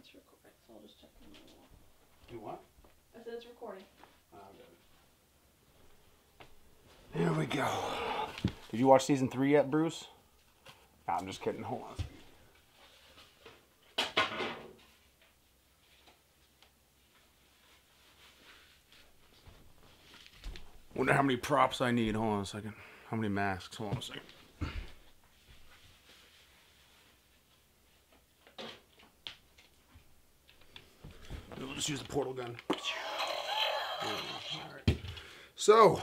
it's recording, so I'll just check in a little while. You what? I said it's recording. Oh, good. Here we go. Did you watch season 3 yet, Bruce? Nah, I'm just kidding. Hold on. Wonder how many props I need. Hold on a second. How many masks? Hold on a second. We'll just use the portal gun. Alright. So,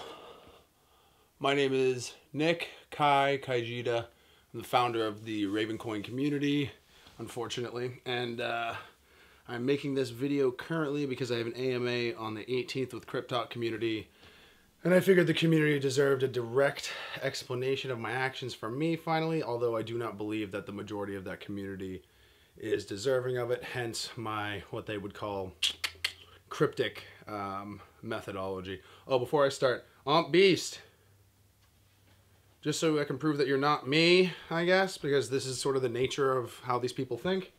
my name is Nick Kaijita. I'm the founder of the Ravencoin community, unfortunately. And I'm making this video currently because I have an AMA on the 18th with Cryptalk community. And I figured the community deserved a direct explanation of my actions from me, finally, although I do not believe that the majority of that community is deserving of it, hence my, what they would call, cryptic methodology. Oh, before I start, Beast! Just so I can prove that you're not me, I guess, because this is sort of the nature of how these people think.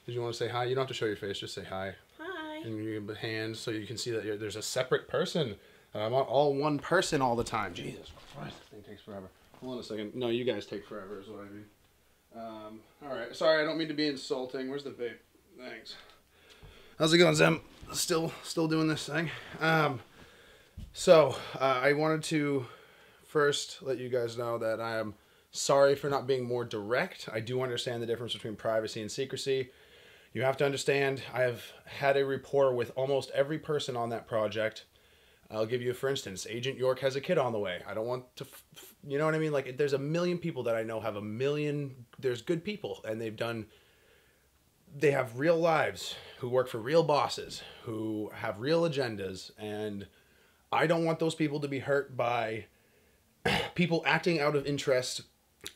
Did you want to say hi? You don't have to show your face, just say hi. Hi. And you give a hand so you can see that there's a separate person. I'm not all one person all the time. Jesus Christ, this thing takes forever. Hold on a second. No, you guys take forever is what I mean. Alright, sorry, I don't mean to be insulting. Where's the vape? Thanks. How's it going, Zem? Still doing this thing? I wanted to first let you guys know that I am sorry for not being more direct. I do understand the difference between privacy and secrecy. You have to understand, I have had a rapport with almost every person on that project. I'll give you, for instance, Agent York has a kid on the way. I don't want to, you know what I mean? Like, there's a million people that I know have there's good people, and they have real lives, who work for real bosses, who have real agendas, and I don't want those people to be hurt by people acting out of interest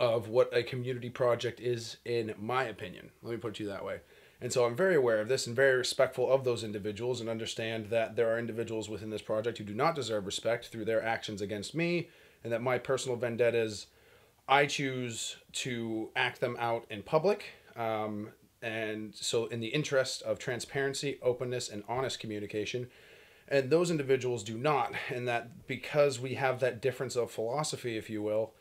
of what a community project is, in my opinion. Let me put it to you that way. And so I'm very aware of this and very respectful of those individuals, and understand that there are individuals within this project who do not deserve respect through their actions against me, and that my personal vendettas, I choose to act them out in public. And so in the interest of transparency, openness, and honest communication, and those individuals do not, and that because we have that difference of philosophy, if you will,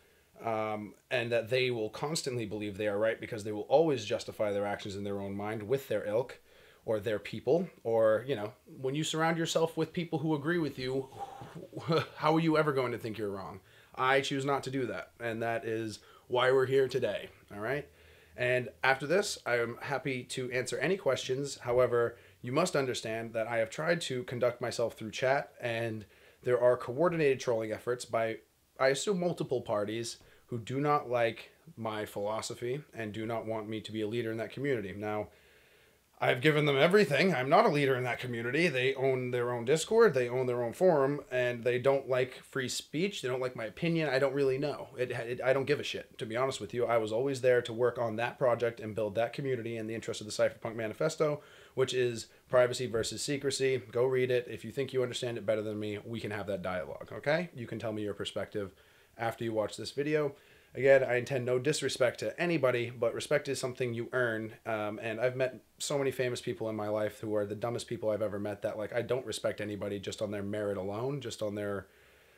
and that they will constantly believe they are right because they will always justify their actions in their own mind with their ilk or their people, or, you know, when you surround yourself with people who agree with you, how are you ever going to think you're wrong? I choose not to do that, and that is why we're here today, all right? And after this, I'm happy to answer any questions. However, you must understand that I have tried to conduct myself through chat, and there are coordinated trolling efforts by, I assume, multiple parties who do not like my philosophy and do not want me to be a leader in that community. Now, I've given them everything. I'm not a leader in that community. They own their own Discord, they own their own forum, and they don't like free speech. They don't like my opinion. I don't really know. I don't give a shit, to be honest with you. I was always there to work on that project and build that community in the interest of the Cypherpunk Manifesto, which is privacy versus secrecy. Go read it. If you think you understand it better than me, we can have that dialogue, okay? You can tell me your perspective after you watch this video. Again, I intend no disrespect to anybody, but respect is something you earn. And I've met so many famous people in my life who are the dumbest people I've ever met, that, like, I don't respect anybody just on their merit alone, just on their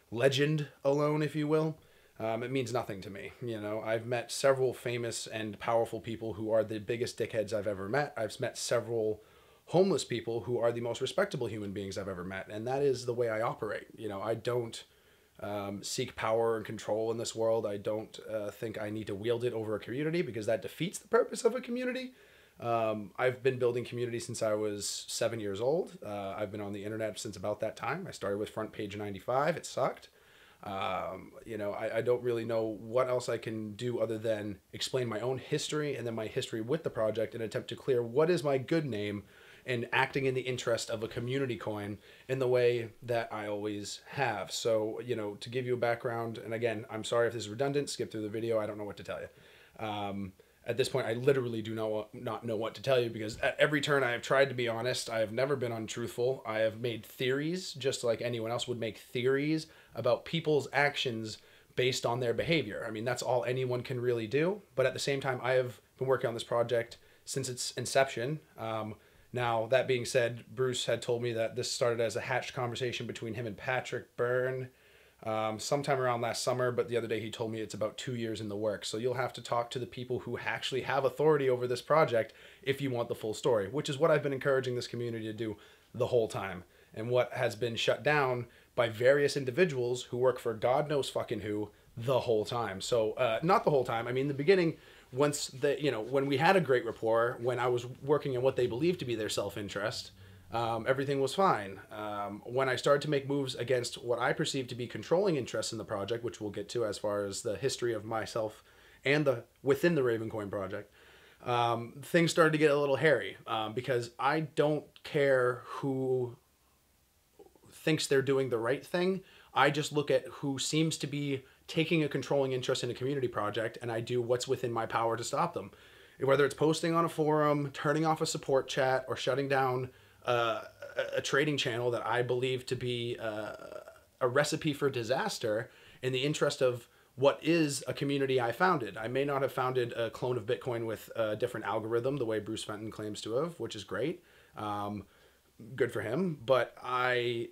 legend alone, if you will. It means nothing to me. You know, I've met several famous and powerful people who are the biggest dickheads I've ever met. I've met several homeless people who are the most respectable human beings I've ever met. And that is the way I operate. You know, I don't seek power and control in this world. I don't think I need to wield it over a community, because that defeats the purpose of a community. I've been building community since I was 7 years old. I've been on the internet since about that time. I started with Front Page 95. It sucked. You know, I don't really know what else I can do other than explain my own history and then my history with the project, and attempt to clear what is my good name and acting in the interest of a community coin in the way that I always have. So, you know, to give you a background, and again, I'm sorry if this is redundant, skip through the video, I don't know what to tell you. At this point, I literally do not know what to tell you, because at every turn I have tried to be honest. I have never been untruthful. I have made theories, just like anyone else would make theories about people's actions based on their behavior. I mean, that's all anyone can really do. But at the same time, I have been working on this project since its inception. Now, that being said, Bruce had told me that this started as a hatched conversation between him and Patrick Byrne sometime around last summer, but the other day he told me it's about 2 years in the works. So you'll have to talk to the people who actually have authority over this project if you want the full story, which is what I've been encouraging this community to do the whole time, and what has been shut down by various individuals who work for God knows fucking who the whole time. So not the whole time. I mean, the beginning, once when we had a great rapport, when I was working in what they believed to be their self-interest, everything was fine. When I started to make moves against what I perceived to be controlling interests in the project, which we'll get to as far as the history of myself and within the Ravencoin project, things started to get a little hairy, because I don't care who thinks they're doing the right thing. I just look at who seems to be taking a controlling interest in a community project, and I do what's within my power to stop them. Whether it's posting on a forum, turning off a support chat, or shutting down a trading channel that I believe to be a recipe for disaster in the interest of what is a community I founded. I may not have founded a clone of Bitcoin with a different algorithm the way Bruce Fenton claims to have, which is great. Good for him. But I,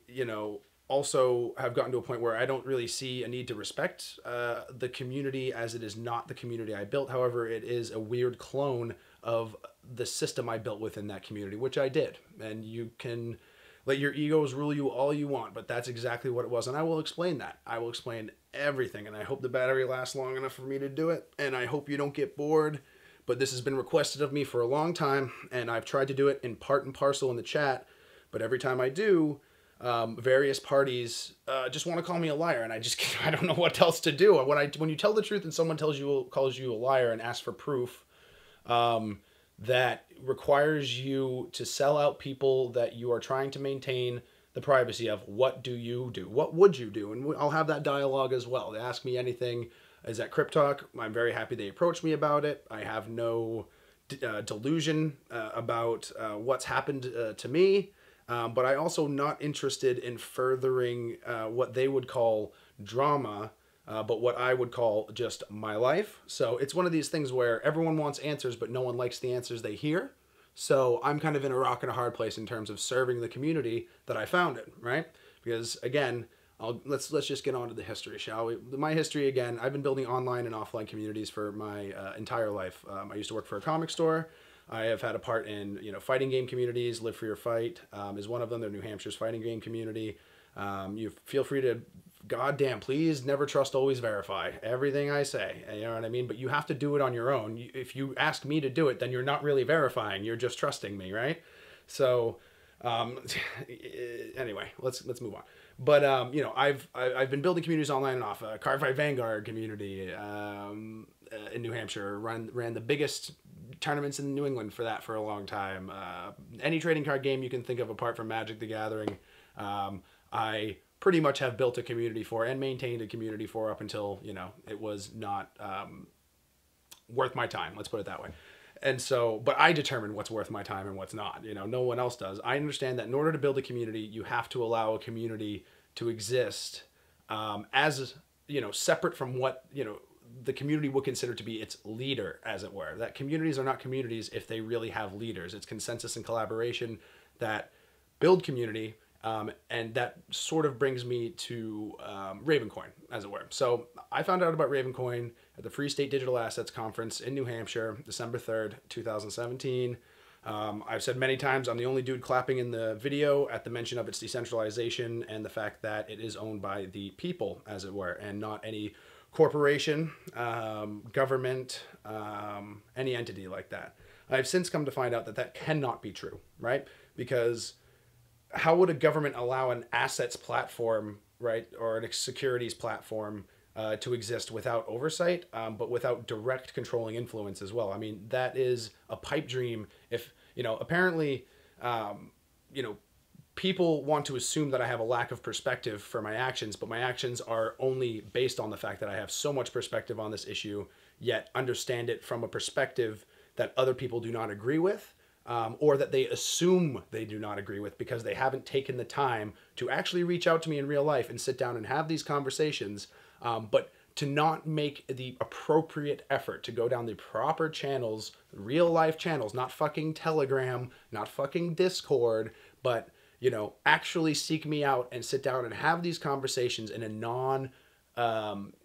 also have gotten to a point where I don't really see a need to respect the community, as it is not the community I built. However, it is a weird clone of the system I built within that community, which I did. And you can let your egos rule you all you want, but that's exactly what it was. And I will explain that. I will explain everything. And I hope the battery lasts long enough for me to do it. And I hope you don't get bored. But this has been requested of me for a long time, and I've tried to do it in part and parcel in the chat. But every time I do, various parties just want to call me a liar, and I don't know what else to do. When you tell the truth and someone calls you a liar and asks for proof, that requires you to sell out people that you are trying to maintain the privacy of. What do you do? What would you do? And I'll have that dialogue as well. They ask me anything. Is that Crypt Talk? I'm very happy they approached me about it. I have no delusion about what's happened to me. But I also not interested in furthering what they would call drama, but what I would call just my life. So it's one of these things where everyone wants answers, but no one likes the answers they hear. So I'm kind of in a rock and a hard place in terms of serving the community that I founded, right? Because again, let's just get on to the history, shall we? My history, again, I've been building online and offline communities for my entire life. I used to work for a comic store. I have had a part in fighting game communities. Live for Your Fight is one of them. They're New Hampshire's fighting game community. You feel free to, goddamn, please never trust, always verify everything I say. You know what I mean? But you have to do it on your own. If you ask me to do it, then you're not really verifying. You're just trusting me, right? So anyway, let's move on. But I've been building communities online and off. Cardfight Vanguard community in New Hampshire, ran the biggest tournaments in New England for that for a long time. Any trading card game you can think of apart from Magic the Gathering, I pretty much have built a community for and maintained a community for up until it was not worth my time. Let's put it that way. And so, but I determine what's worth my time and what's not. No one else does. I understand that in order to build a community, you have to allow a community to exist as separate from what the community would consider to be its leader, as it were. That communities are not communities if they really have leaders. It's consensus and collaboration that build community, and that sort of brings me to Ravencoin, as it were. So I found out about Ravencoin at the Free State Digital Assets Conference in New Hampshire, December 3rd, 2017. I've said many times I'm the only dude clapping in the video at the mention of its decentralization and the fact that it is owned by the people, as it were, and not any corporation, government, any entity like that. I've since come to find out that that cannot be true, right? Because how would a government allow an assets platform, right, or a securities platform to exist without oversight, but without direct controlling influence as well? I mean, that is a pipe dream. If, apparently, people want to assume that I have a lack of perspective for my actions, but my actions are only based on the fact that I have so much perspective on this issue, yet understand it from a perspective that other people do not agree with, or that they assume they do not agree with because they haven't taken the time to actually reach out to me in real life and sit down and have these conversations, but to not make the appropriate effort to go down the proper channels, real life channels, not fucking Telegram, not fucking Discord, but, you know, actually seek me out and sit down and have these conversations in a non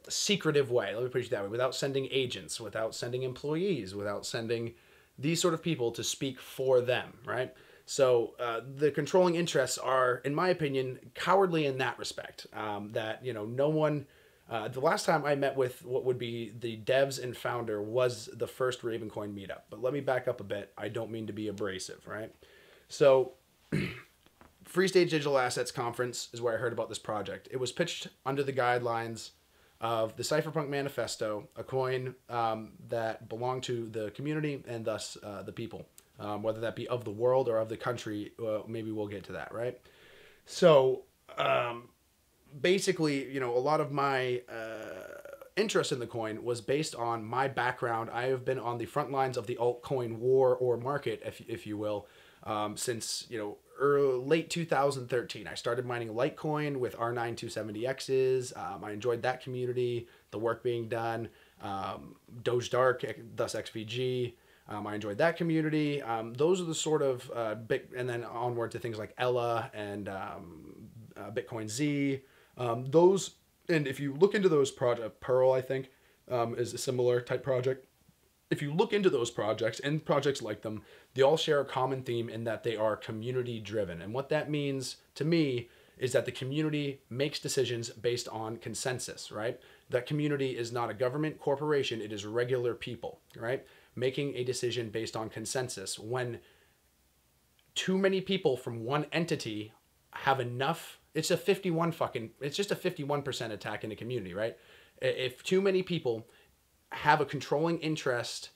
secretive way. Let me put it that way, without sending agents, without sending employees, without sending these sort of people to speak for them, right? So the controlling interests are, in my opinion, cowardly in that respect. That, you know, no one. The last time I met with what would be the devs and founder was the first Ravencoin meetup. But let me back up a bit. I don't mean to be abrasive, right? So, Free Stage Digital Assets Conference is where I heard about this project. It was pitched under the guidelines of the Cypherpunk Manifesto, a coin that belonged to the community and thus the people, whether that be of the world or of the country. Maybe we'll get to that, right? So, basically, you know, a lot of my interest in the coin was based on my background. I have been on the front lines of the altcoin war or market, if you will, since, you know, late 2013. I started mining Litecoin with R9 270Xs. I enjoyed that community, the work being done. Doge Dark, thus XVG. I enjoyed that community. Those are the sort of big, and then onward to things like Ella and Bitcoin Z. Those, and if you look into those projects, Pearl, I think, is a similar type project. If you look into those projects and projects like them, they all share a common theme in that they are community driven. And what that means to me is that the community makes decisions based on consensus, right? That community is not a government corporation, it is regular people, right? Making a decision based on consensus. When too many people from one entity have enough, it's just a 51% attack in a community, right? If too many people have a controlling interest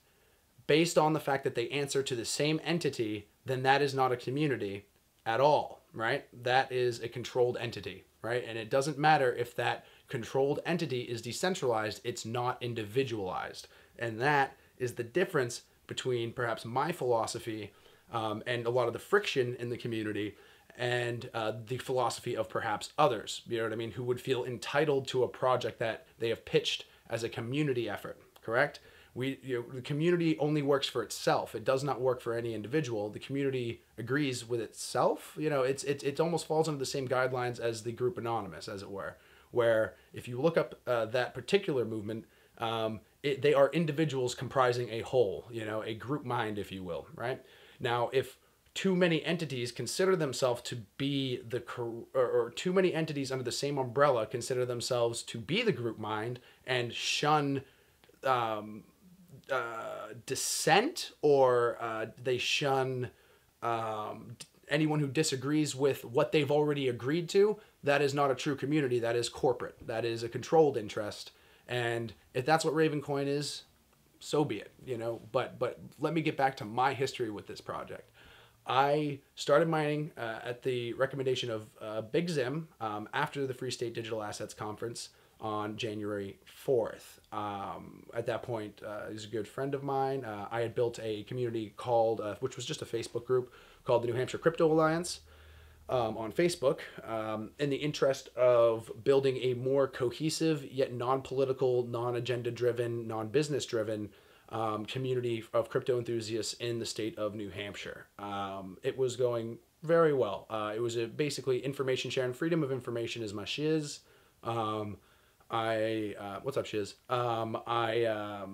based on the fact that they answer to the same entity, then that is not a community at all, right? That is a controlled entity, right? And it doesn't matter if that controlled entity is decentralized, it's not individualized. And that is the difference between perhaps my philosophy and a lot of the friction in the community and the philosophy of perhaps others, you know what I mean, who would feel entitled to a project that they have pitched as a community effort, correct? The community only works for itself. It does not work for any individual. The community agrees with itself. You know, it almost falls under the same guidelines as the group Anonymous, as it were, where if you look up that particular movement, they are individuals comprising a whole, you know, a group mind, if you will, right? Now, if too many entities consider themselves to be or too many entities under the same umbrella consider themselves to be the group mind and shun dissent, or they shun anyone who disagrees with what they've already agreed to, that is not a true community. That is corporate. That is a controlled interest. And if that's what Ravencoin is, so be it, you know. But let me get back to my history with this project. I started mining at the recommendation of Big Zim after the Free State Digital Assets Conference on January 4th. At that point, he's a good friend of mine. I had built a community called, which was just a Facebook group, called the New Hampshire Crypto Alliance on Facebook, in the interest of building a more cohesive, yet non-political, non-agenda driven, non-business driven community of crypto enthusiasts in the state of New Hampshire. It was going very well. It was basically information sharing. Freedom of information is my shiz. What's up, shiz? I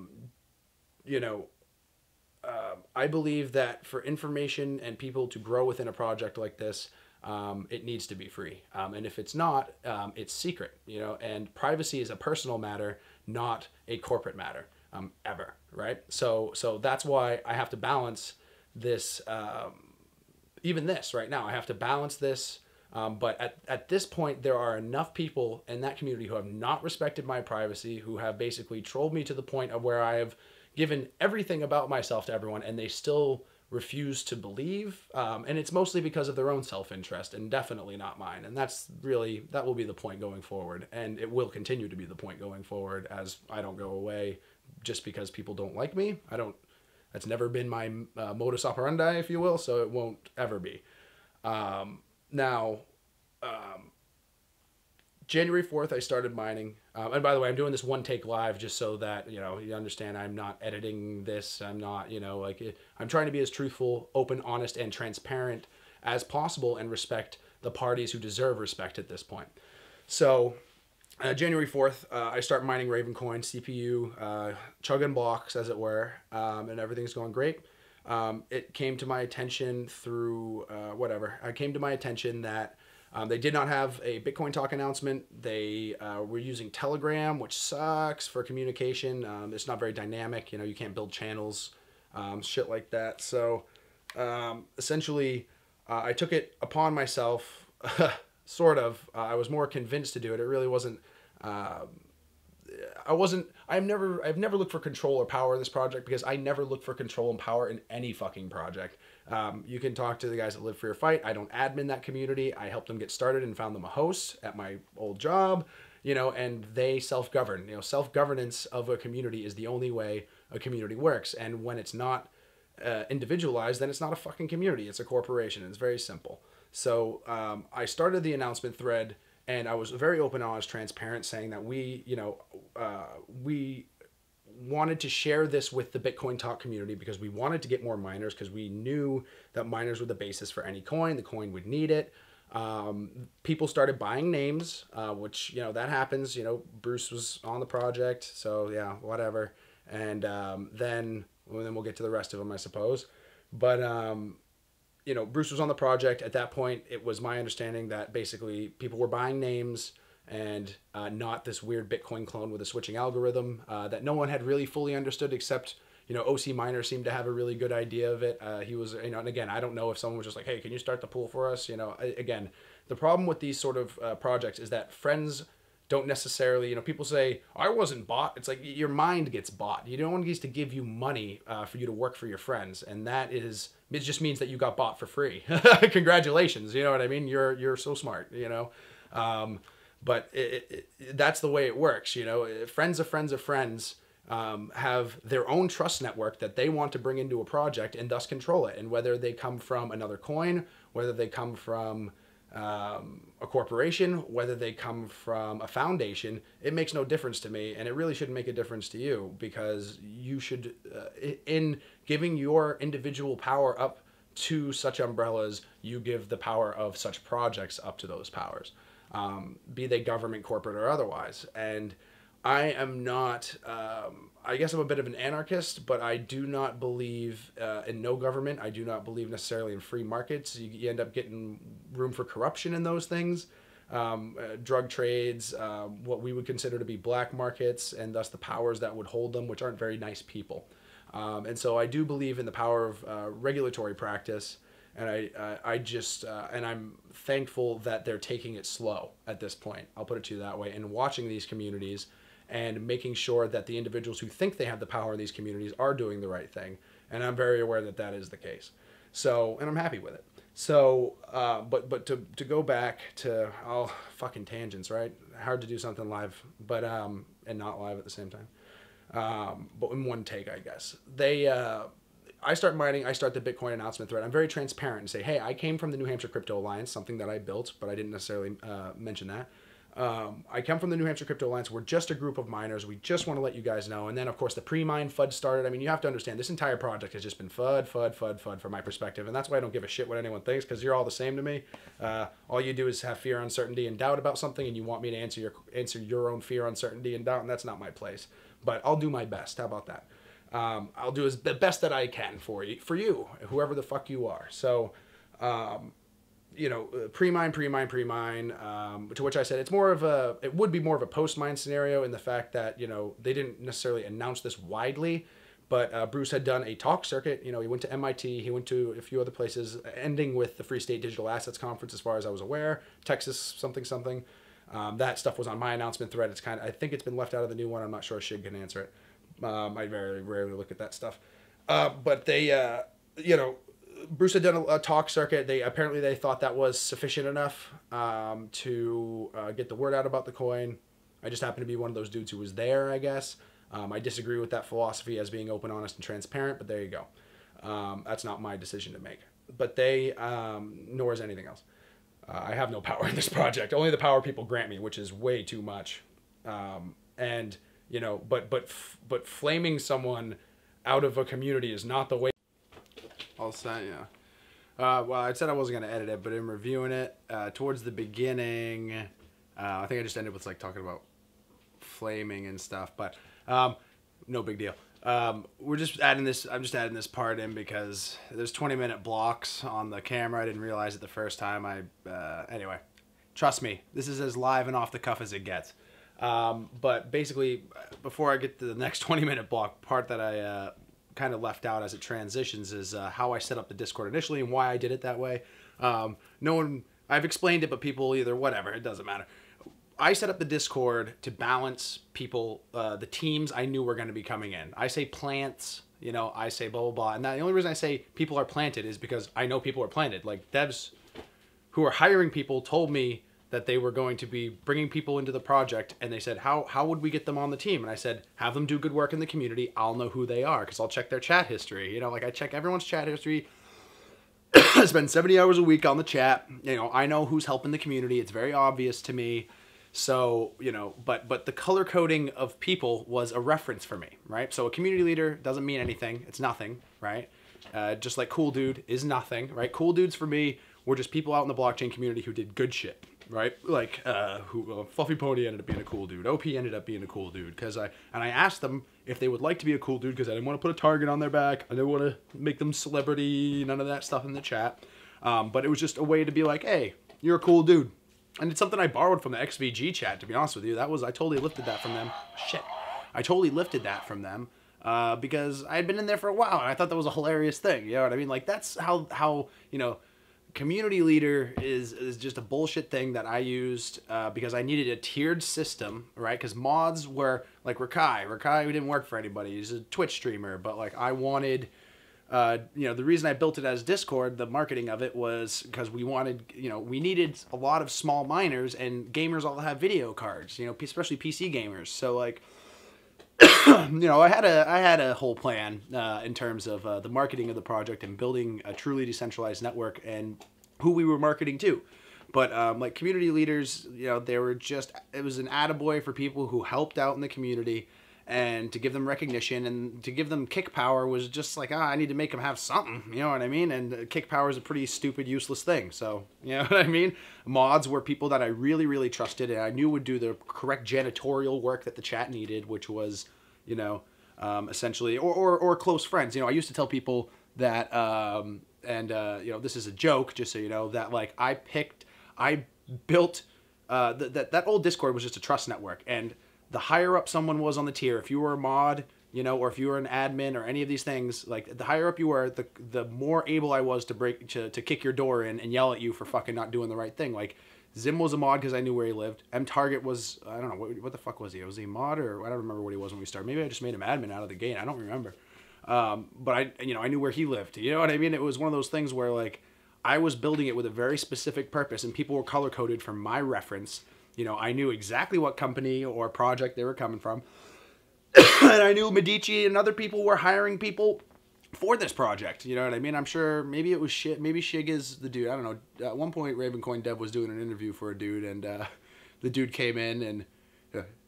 believe that for information and people to grow within a project like this, it needs to be free. And if it's not, it's secret, you know, and privacy is a personal matter, not a corporate matter, ever. Right. So that's why I have to balance this, even this right now, I have to balance this. But at this point, there are enough people in that community who have not respected my privacy, who have basically trolled me to the point of where I have given everything about myself to everyone, and they still refuse to believe. And it's mostly because of their own self-interest and definitely not mine. And that will be the point going forward. And it will continue to be the point going forward as I don't go away just because people don't like me. That's never been my modus operandi, if you will. So it won't ever be. Now, January 4th, I started mining. And by the way, I'm doing this one take live just so that, you understand I'm not editing this. I'm not, I'm trying to be as truthful, open, honest, and transparent as possible and respect the parties who deserve respect at this point. So, January 4th, I start mining Ravencoin, CPU, chugging blocks, as it were, and everything's going great. It came to my attention through I came to my attention that they did not have a Bitcoin Talk announcement. They were using Telegram, which sucks for communication. It's not very dynamic. You can't build channels, shit like that. So essentially, I took it upon myself, sort of. I was more convinced to do it. It really wasn't. I've never looked for control or power in this project because I never look for control and power in any fucking project. You can talk to the guys that Live for Your Fight. I don't admin that community. I helped them get started and found them a host at my old job, and they self-govern. Self-governance of a community is the only way a community works. And when it's not individualized, then it's not a fucking community. It's a corporation. It's very simple. So I started the announcement thread. And I was very open, honest, transparent, saying that we wanted to share this with the Bitcoin Talk community because we wanted to get more miners because we knew that miners were the basis for any coin. The coin would need it. People started buying names, which, that happens. Bruce was on the project, so yeah, whatever. And then we'll get to the rest of them, I suppose. But Bruce was on the project. At that point, it was my understanding that basically people were buying names and not this weird Bitcoin clone with a switching algorithm that no one had really fully understood except, OC Miner seemed to have a really good idea of it. He was, and again, I don't know if someone was just like, hey, can you start the pool for us? Again, the problem with these sort of projects is that friends don't necessarily, people say, I wasn't bought. It's like your mind gets bought. No one needs to give you money for you to work for your friends. And it just means that you got bought for free. Congratulations. You know what I mean? You're so smart, but that's the way it works. Friends of friends of friends have their own trust network that they want to bring into a project and thus control it. And whether they come from another coin, whether they come from a corporation, whether they come from a foundation, it makes no difference to me, and it really shouldn't make a difference to you because you should, in giving your individual power up to such umbrellas, you give the power of such projects up to those powers, be they government, corporate, or otherwise. And I am not, I guess I'm a bit of an anarchist, but I do not believe in no government. I do not believe necessarily in free markets. You end up getting room for corruption in those things. Drug trades, what we would consider to be black markets, and thus the powers that would hold them, which aren't very nice people. And so I do believe in the power of regulatory practice. And and I'm thankful that they're taking it slow at this point. I'll put it to you that way. And watching these communities and making sure that the individuals who think they have the power in these communities are doing the right thing. And I'm very aware that that is the case. So, and I'm happy with it. So, but to go back to, fucking tangents, right? Hard to do something live, but, and not live at the same time. But in one take, I guess. I start mining, I start the Bitcoin announcement thread. I'm very transparent and say, hey, I came from the New Hampshire Crypto Alliance, something that I built, but I didn't necessarily mention that. I come from the New Hampshire Crypto Alliance. We're just a group of miners. We just want to let you guys know. And then, of course, the pre-mine FUD started. I mean, you have to understand, this entire project has just been FUD from my perspective. And that's why I don't give a shit what anyone thinks, because you're all the same to me. All you do is have fear, uncertainty, and doubt about something, and you want me to answer your own fear, uncertainty, and doubt, and that's not my place. But I'll do my best. How about that? I'll do the best that I can for you, whoever the fuck you are. So, pre-mine, to which I said it would be more of a post-mine scenario in the fact that, they didn't necessarily announce this widely, but Bruce had done a talk circuit. He went to MIT, he went to a few other places, ending with the Free State Digital Assets Conference, as far as I was aware, Texas something. That stuff was on my announcement thread. I think it's been left out of the new one. I'm not sure Shig can answer it. I very rarely look at that stuff. But they, Bruce had done a talk circuit. They thought that was sufficient enough to get the word out about the coin. I just happened to be one of those dudes who was there, I guess. I disagree with that philosophy as being open, honest, and transparent, but there you go. That's not my decision to make. But nor is anything else. I have no power in this project. Only the power people grant me, which is way too much. And you know, but flaming someone out of a community is not the way. I'll say, yeah. Well, I said I wasn't gonna edit it, but in reviewing it, towards the beginning, I think I just ended with like talking about flaming and stuff, but no big deal. We're just adding this. I'm just adding this part in because there's 20-minute blocks on the camera. I didn't realize it the first time. Anyway, trust me, this is as live and off the cuff as it gets. But basically, before I get to the next 20-minute block, part that I kind of left out as it transitions is how I set up the Discord initially and why I did it that way. I've explained it, but people either whatever, it doesn't matter. I set up the Discord to balance people, the teams I knew were going to be coming in. I say plants, you know, I say blah, blah, blah. And the only reason I say people are planted is because I know people are planted. Like, devs who are hiring people told me that they were going to be bringing people into the project, and they said, how would we get them on the team? And I said, have them do good work in the community. I'll know who they are because I'll check their chat history. You know, like I check everyone's chat history. I spend 70 hours a week on the chat. You know, I know who's helping the community. It's very obvious to me. So, you know, but the color coding of people was a reference for me, right? So a community leader doesn't mean anything. It's nothing, right? Just like cool dude is nothing, right? Cool dudes for me were just people out in the blockchain community who did good shit, right? Like Fluffy Pony ended up being a cool dude. OP ended up being a cool dude because I asked them if they would like to be a cool dude because I didn't want to put a target on their back. I didn't want to make them celebrity, none of that stuff in the chat. But it was just a way to be like, hey, you're a cool dude. And it's something I borrowed from the XVG chat, to be honest with you. I totally lifted that from them. Shit. I totally lifted that from them because I had been in there for a while, and I thought that was a hilarious thing. You know what I mean? Like, that's how you know, community leader is just a bullshit thing that I used because I needed a tiered system, right? Because mods were, like Rakai. Rakai didn't work for anybody. He's a Twitch streamer, but, like, I wanted... you know, the reason I built it as Discord, the marketing of it was because we wanted, you know, we needed a lot of small miners, and gamers all have video cards, you know, especially PC gamers. So, like, you know, I had a whole plan in terms of the marketing of the project and building a truly decentralized network and who we were marketing to. But like community leaders, you know, it was an attaboy for people who helped out in the community. And to give them recognition and to give them kick power was just like, I need to make them have something, you know what I mean? And kick power is a pretty stupid, useless thing. So, you know what I mean? Mods were people that I really, really trusted and I knew would do the correct janitorial work that the chat needed, which was, you know, essentially, or close friends. You know, I used to tell people that, you know, this is a joke, just so you know, that like I built, that old Discord was just a trust network. And the higher up someone was on the tier, if you were a mod, you know, or if you were an admin or any of these things, like the higher up you were, the more able I was to kick your door in and yell at you for fucking not doing the right thing. Like Zim was a mod because I knew where he lived. M Target was, I don't know, what the fuck was he? Was he a mod or I don't remember what he was when we started. Maybe I just made him admin out of the gate. I don't remember. But I knew where he lived. You know what I mean? It was one of those things where like I was building it with a very specific purpose and people were color coded for my reference. You know, I knew exactly what company or project they were coming from. And I knew Medici and other people were hiring people for this project. You know what I mean? I'm sure maybe it was Shig. Maybe Shig is the dude. I don't know. At one point, Ravencoin Dev was doing an interview for a dude, and the dude came in and,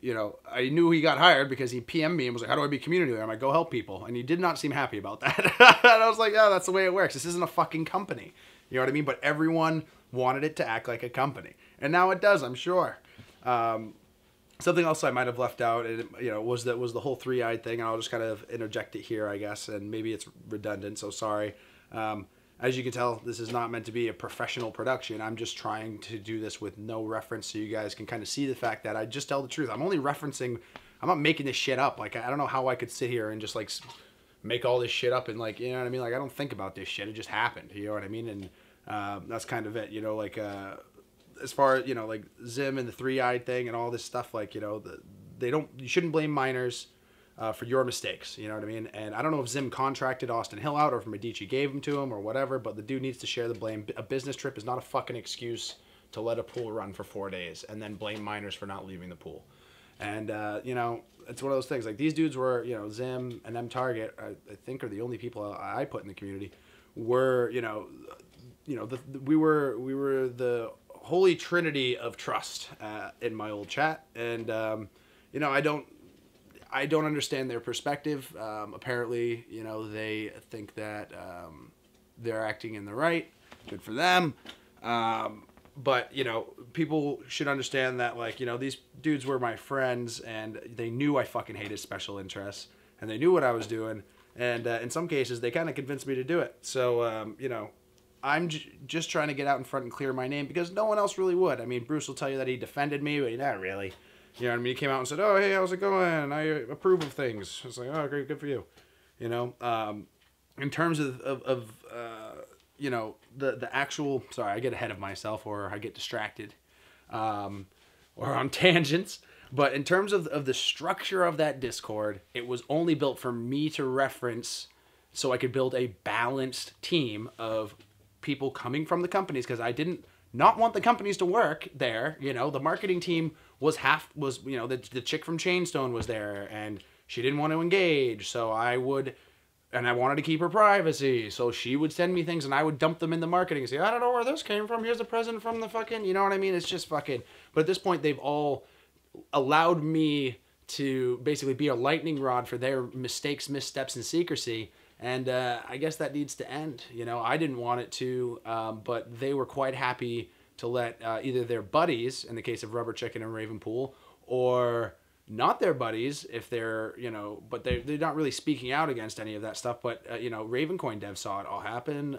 you know, I knew he got hired because he PM'd me and was like, how do I be community leader? I'm like, go help people. And he did not seem happy about that. And I was like, yeah, that's the way it works. This isn't a fucking company. You know what I mean? But everyone wanted it to act like a company. And now it does, I'm sure. Something else I might have left out, you know, was the whole three-eyed thing. And I'll just kind of interject it here, I guess, and maybe it's redundant, so sorry. As you can tell, this is not meant to be a professional production. I'm just trying to do this with no reference so you guys can kind of see the fact that I just tell the truth. I'm only referencing, I'm not making this shit up. Like, I don't know how I could sit here and just, like, make all this shit up and, like, you know what I mean? Like, I don't think about this shit. It just happened, you know what I mean? And that's kind of it, you know, like, as far as, you know, like Zim and the three-eyed thing and all this stuff, like, you know, you shouldn't blame miners for your mistakes, you know what I mean? And I don't know if Zim contracted Austin Hill out or if Medici gave him to him or whatever, but the dude needs to share the blame. A business trip is not a fucking excuse to let a pool run for 4 days and then blame miners for not leaving the pool. And, you know, it's one of those things. Like, these dudes were, you know, Zim and M Target, I think are the only people I put in the community, were, we were the holy trinity of trust in my old chat, and I don't understand their perspective. Apparently, they think that they're acting in the right. Good for them. But people should understand that, like, these dudes were my friends, and they knew I fucking hated special interests, and they knew what I was doing, and in some cases they kind of convinced me to do it. So I'm just trying to get out in front and clear my name, because no one else really would. I mean, Bruce will tell you that he defended me, but not really. You know what I mean? He came out and said, "Oh, hey, how's it going? I approve of things." I was like, "Oh, great, good for you." In terms of the actual. Sorry, I get ahead of myself, or I get distracted, or on tangents. But in terms of the structure of that Discord, it was only built for me to reference, so I could build a balanced team of people coming from the companies, because I didn't not want the companies to work there. The marketing team was the chick from Chainstone was there, and she didn't want to engage, so I wanted to keep her privacy, so she would send me things, and I would dump them in the marketing and say, I don't know where this came from, here's a present from the fucking, you know what I mean? It's just fucking, but at this point, they've all allowed me to basically be a lightning rod for their mistakes, missteps, and secrecy, and I guess that needs to end. I didn't want it to, but they were quite happy to let either their buddies, in the case of Rubber Chicken and Ravenpool, or not their buddies, if they're, but they're not really speaking out against any of that stuff. But, Ravencoin devs saw it all happen.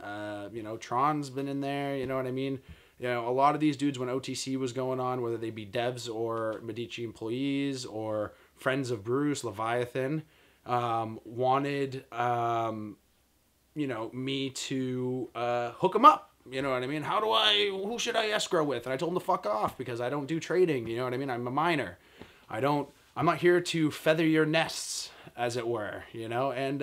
Tron's been in there, you know what I mean? A lot of these dudes, when OTC was going on, whether they be devs or Medici employees or friends of Bruce, Leviathan, wanted, me to hook them up. You know what I mean? Who should I escrow with? And I told them to fuck off, because I don't do trading. You know what I mean? I'm a miner. I'm not here to feather your nests, as it were, and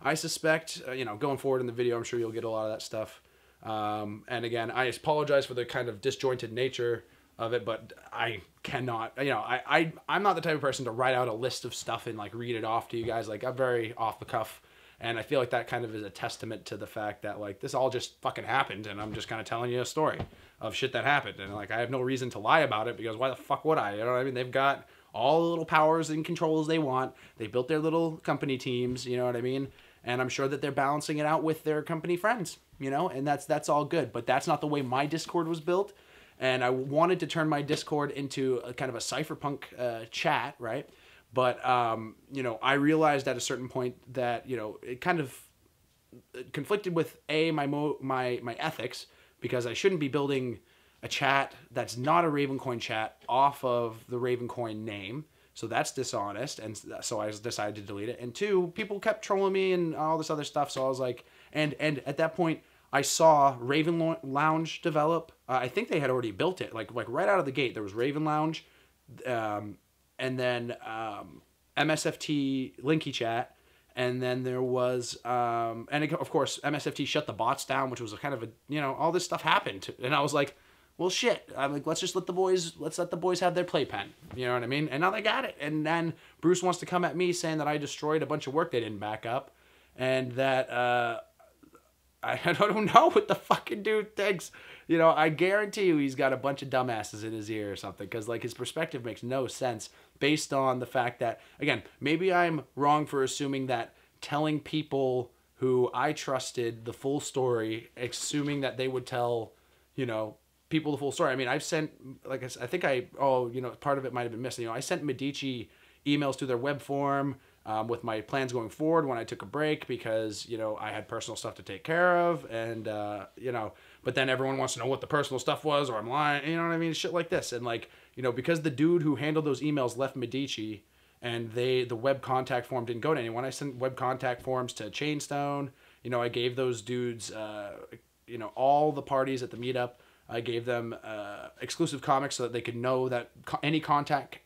I suspect, going forward in the video, I'm sure you'll get a lot of that stuff. And again, I apologize for the kind of disjointed nature of it, but I cannot, I'm not the type of person to write out a list of stuff and like read it off to you guys. Like, I'm very off the cuff. And I feel like that kind of is a testament to the fact that, like, this all just fucking happened, and I'm just kind of telling you a story of shit that happened. And, like, I have no reason to lie about it, because why the fuck would I? You know what I mean? They've got all the little powers and controls they want. They built their little company teams, you know what I mean? And I'm sure that they're balancing it out with their company friends, and that's all good. But that's not the way my Discord was built. And I wanted to turn my Discord into a kind of a cypherpunk chat, right? But, I realized at a certain point that, it kind of conflicted with my ethics, because I shouldn't be building a chat that's not a Ravencoin chat off of the Ravencoin name. So that's dishonest. And so I decided to delete it. And two, people kept trolling me and all this other stuff. So I was like, and at that point, I saw Raven Lounge develop. I think they had already built it. Like right out of the gate, there was Raven Lounge. And then MSFT Linky Chat, and then there was, of course, MSFT shut the bots down, which was a kind of all this stuff happened, and I was like, well, shit. I'm like, let's let the boys have their playpen, you know what I mean? And now they got it, and then Bruce wants to come at me saying that I destroyed a bunch of work they didn't back up, and that I don't know what the fucking dude thinks. I guarantee you he's got a bunch of dumbasses in his ear or something, because, like, his perspective makes no sense based on the fact that, again, maybe I'm wrong for assuming that telling people who I trusted the full story, assuming that they would tell, people the full story. I mean, I've sent, like, I think part of it might have been missing. I sent Medici emails to their web form, with my plans going forward when I took a break, because, I had personal stuff to take care of, and, but then everyone wants to know what the personal stuff was, or I'm lying, you know what I mean? Shit like this. And, like, because the dude who handled those emails left Medici, and the web contact form didn't go to anyone, I sent web contact forms to Chainstone. I gave those dudes, all the parties at the meetup, I gave them exclusive comics so that they could know that any contact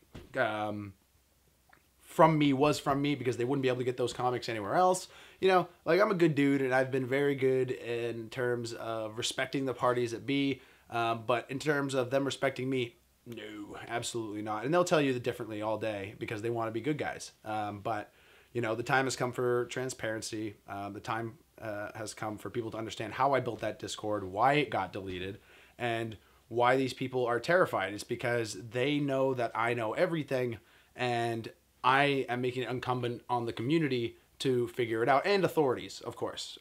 from me was from me, because they wouldn't be able to get those comics anywhere else. Like, I'm a good dude, and I've been very good in terms of respecting the parties that be, but in terms of them respecting me, no, absolutely not. And they'll tell you differently all day, because they want to be good guys. But, the time has come for transparency. The time has come for people to understand how I built that Discord, why it got deleted, and why these people are terrified. It's because they know that I know everything, and I am making it incumbent on the community to figure it out, and authorities, of course.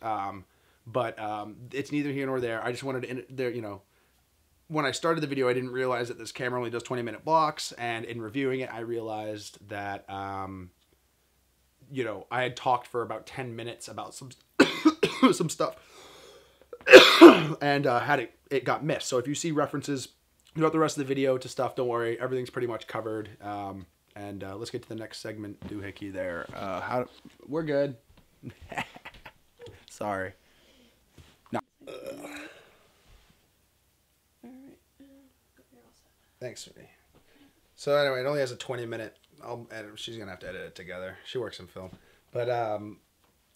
But it's neither here nor there. I just wanted to, when I started the video, I didn't realize that this camera only does 20-minute blocks, and in reviewing it, I realized that, I had talked for about 10 minutes about some some stuff, and it got missed. So if you see references throughout the rest of the video to stuff, don't worry, everything's pretty much covered. And let's get to the next segment, doohickey there. We're good. Sorry. No. Alright. You're all set. Thanks, sweetie. So anyway, it only has a 20-minute. I'll edit. She's gonna have to edit it together. She works in film, but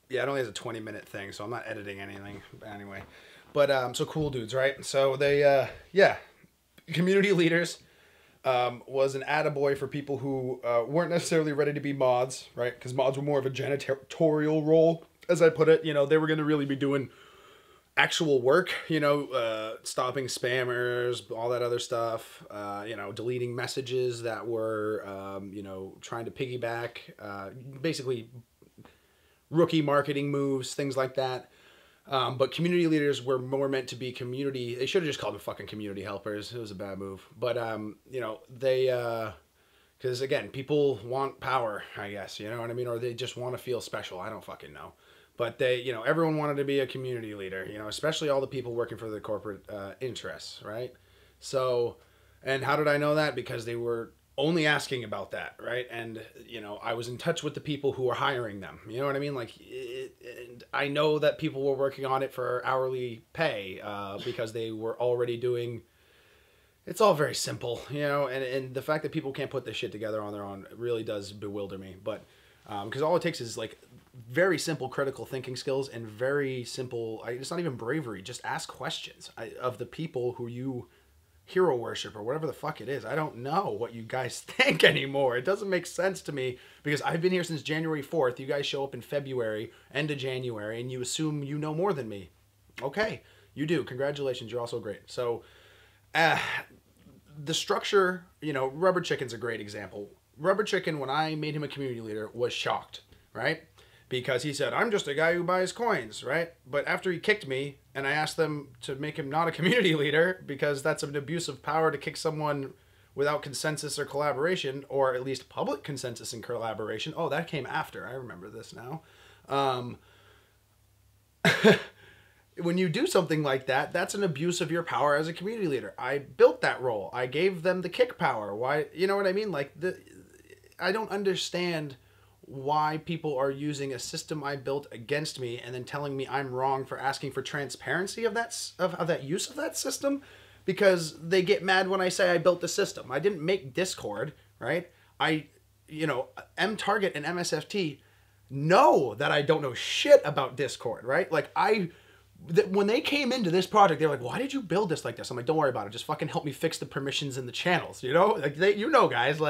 yeah, it only has a 20-minute thing, so I'm not editing anything anyway. But so cool dudes, right? So they community leaders. Was an attaboy for people who weren't necessarily ready to be mods, right? Because mods were more of a janitorial role, as I put it. They were going to really be doing actual work, stopping spammers, all that other stuff, deleting messages that were, trying to piggyback, basically rookie marketing moves, things like that. But community leaders were more meant to be community. They should have just called them fucking community helpers. It was a bad move. But, because again, people want power, I guess, you know what I mean? Or they just want to feel special. I don't fucking know. But everyone wanted to be a community leader, especially all the people working for the corporate interests, right? So, and how did I know that? Because they were only asking about that, right? And, I was in touch with the people who were hiring them. You know what I mean? And I know that people were working on it for hourly pay because they were already doing... It's all very simple, and the fact that people can't put this shit together on their own really does bewilder me. But because all it takes is very simple critical thinking skills and very simple, it's not even bravery, just ask questions of the people who you hero worship or whatever the fuck it is. I don't know what you guys think anymore. It doesn't make sense to me because I've been here since January 4th. You guys show up in February, end of January, and you assume you know more than me. Okay, you do. Congratulations. You're also great. So the structure, Rubber Chicken's a great example. Rubber Chicken, when I made him a community leader, was shocked, right? Because he said, I'm just a guy who buys coins, right? But after he kicked me, and I asked them to make him not a community leader, because that's an abuse of power to kick someone without consensus or collaboration, or at least public consensus and collaboration. Oh, that came after. I remember this now. When you do something like that, that's an abuse of your power as a community leader. I built that role. I gave them the kick power. Why? You know what I mean? I don't understand why people are using a system I built against me and then telling me I'm wrong for asking for transparency of that use of that system, because they get mad when I say I built the system. I didn't make Discord, right? M-Target and MSFT know that I don't know shit about Discord, right? When they came into this project, they're like, why did you build this like this? I'm like, don't worry about it. Just fucking help me fix the permissions in the channels, guys.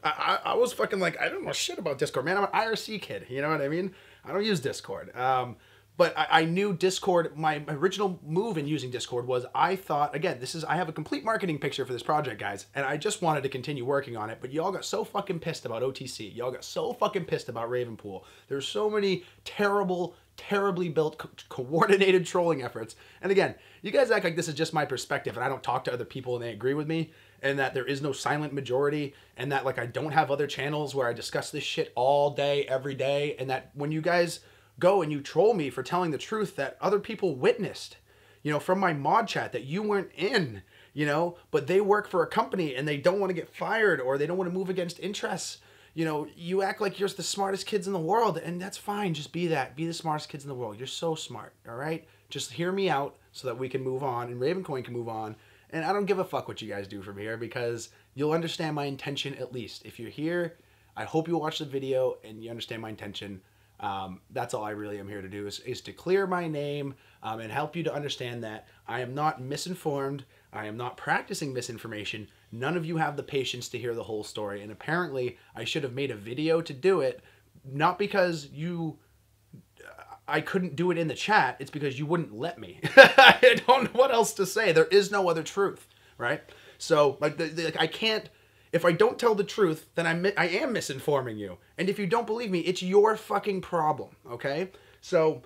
I was fucking I don't know shit about Discord, man. I'm an IRC kid. You know what I mean? I don't use Discord. But I knew Discord, my original move in using Discord was I thought, again, I have a complete marketing picture for this project, guys, and I just wanted to continue working on it, but y'all got so fucking pissed about OTC. Y'all got so fucking pissed about Ravenpool. There's so many terribly built, coordinated trolling efforts. And again, you guys act like this is just my perspective and I don't talk to other people and they agree with me, and that there is no silent majority, and that I don't have other channels where I discuss this shit all day, every day, and that when you guys go and you troll me for telling the truth that other people witnessed, from my mod chat that you weren't in, but they work for a company and they don't want to get fired or they don't want to move against interests. You act like you're the smartest kids in the world, and that's fine. Just be that. Be the smartest kids in the world. You're so smart, all right? Just hear me out so that we can move on and Ravencoin can move on. And I don't give a fuck what you guys do from here, because you'll understand my intention at least. If you're here, I hope you watch the video and you understand my intention. That's all I really am here to do, is to clear my name and help you to understand that I am not misinformed. I am not practicing misinformation. None of you have the patience to hear the whole story. And apparently I should have made a video to do it, not because I couldn't do it in the chat. It's because you wouldn't let me. I don't know what else to say. There is no other truth. right? So like, like I can't. If I don't tell the truth, then I am misinforming you. And if you don't believe me, it's your fucking problem, okay? So,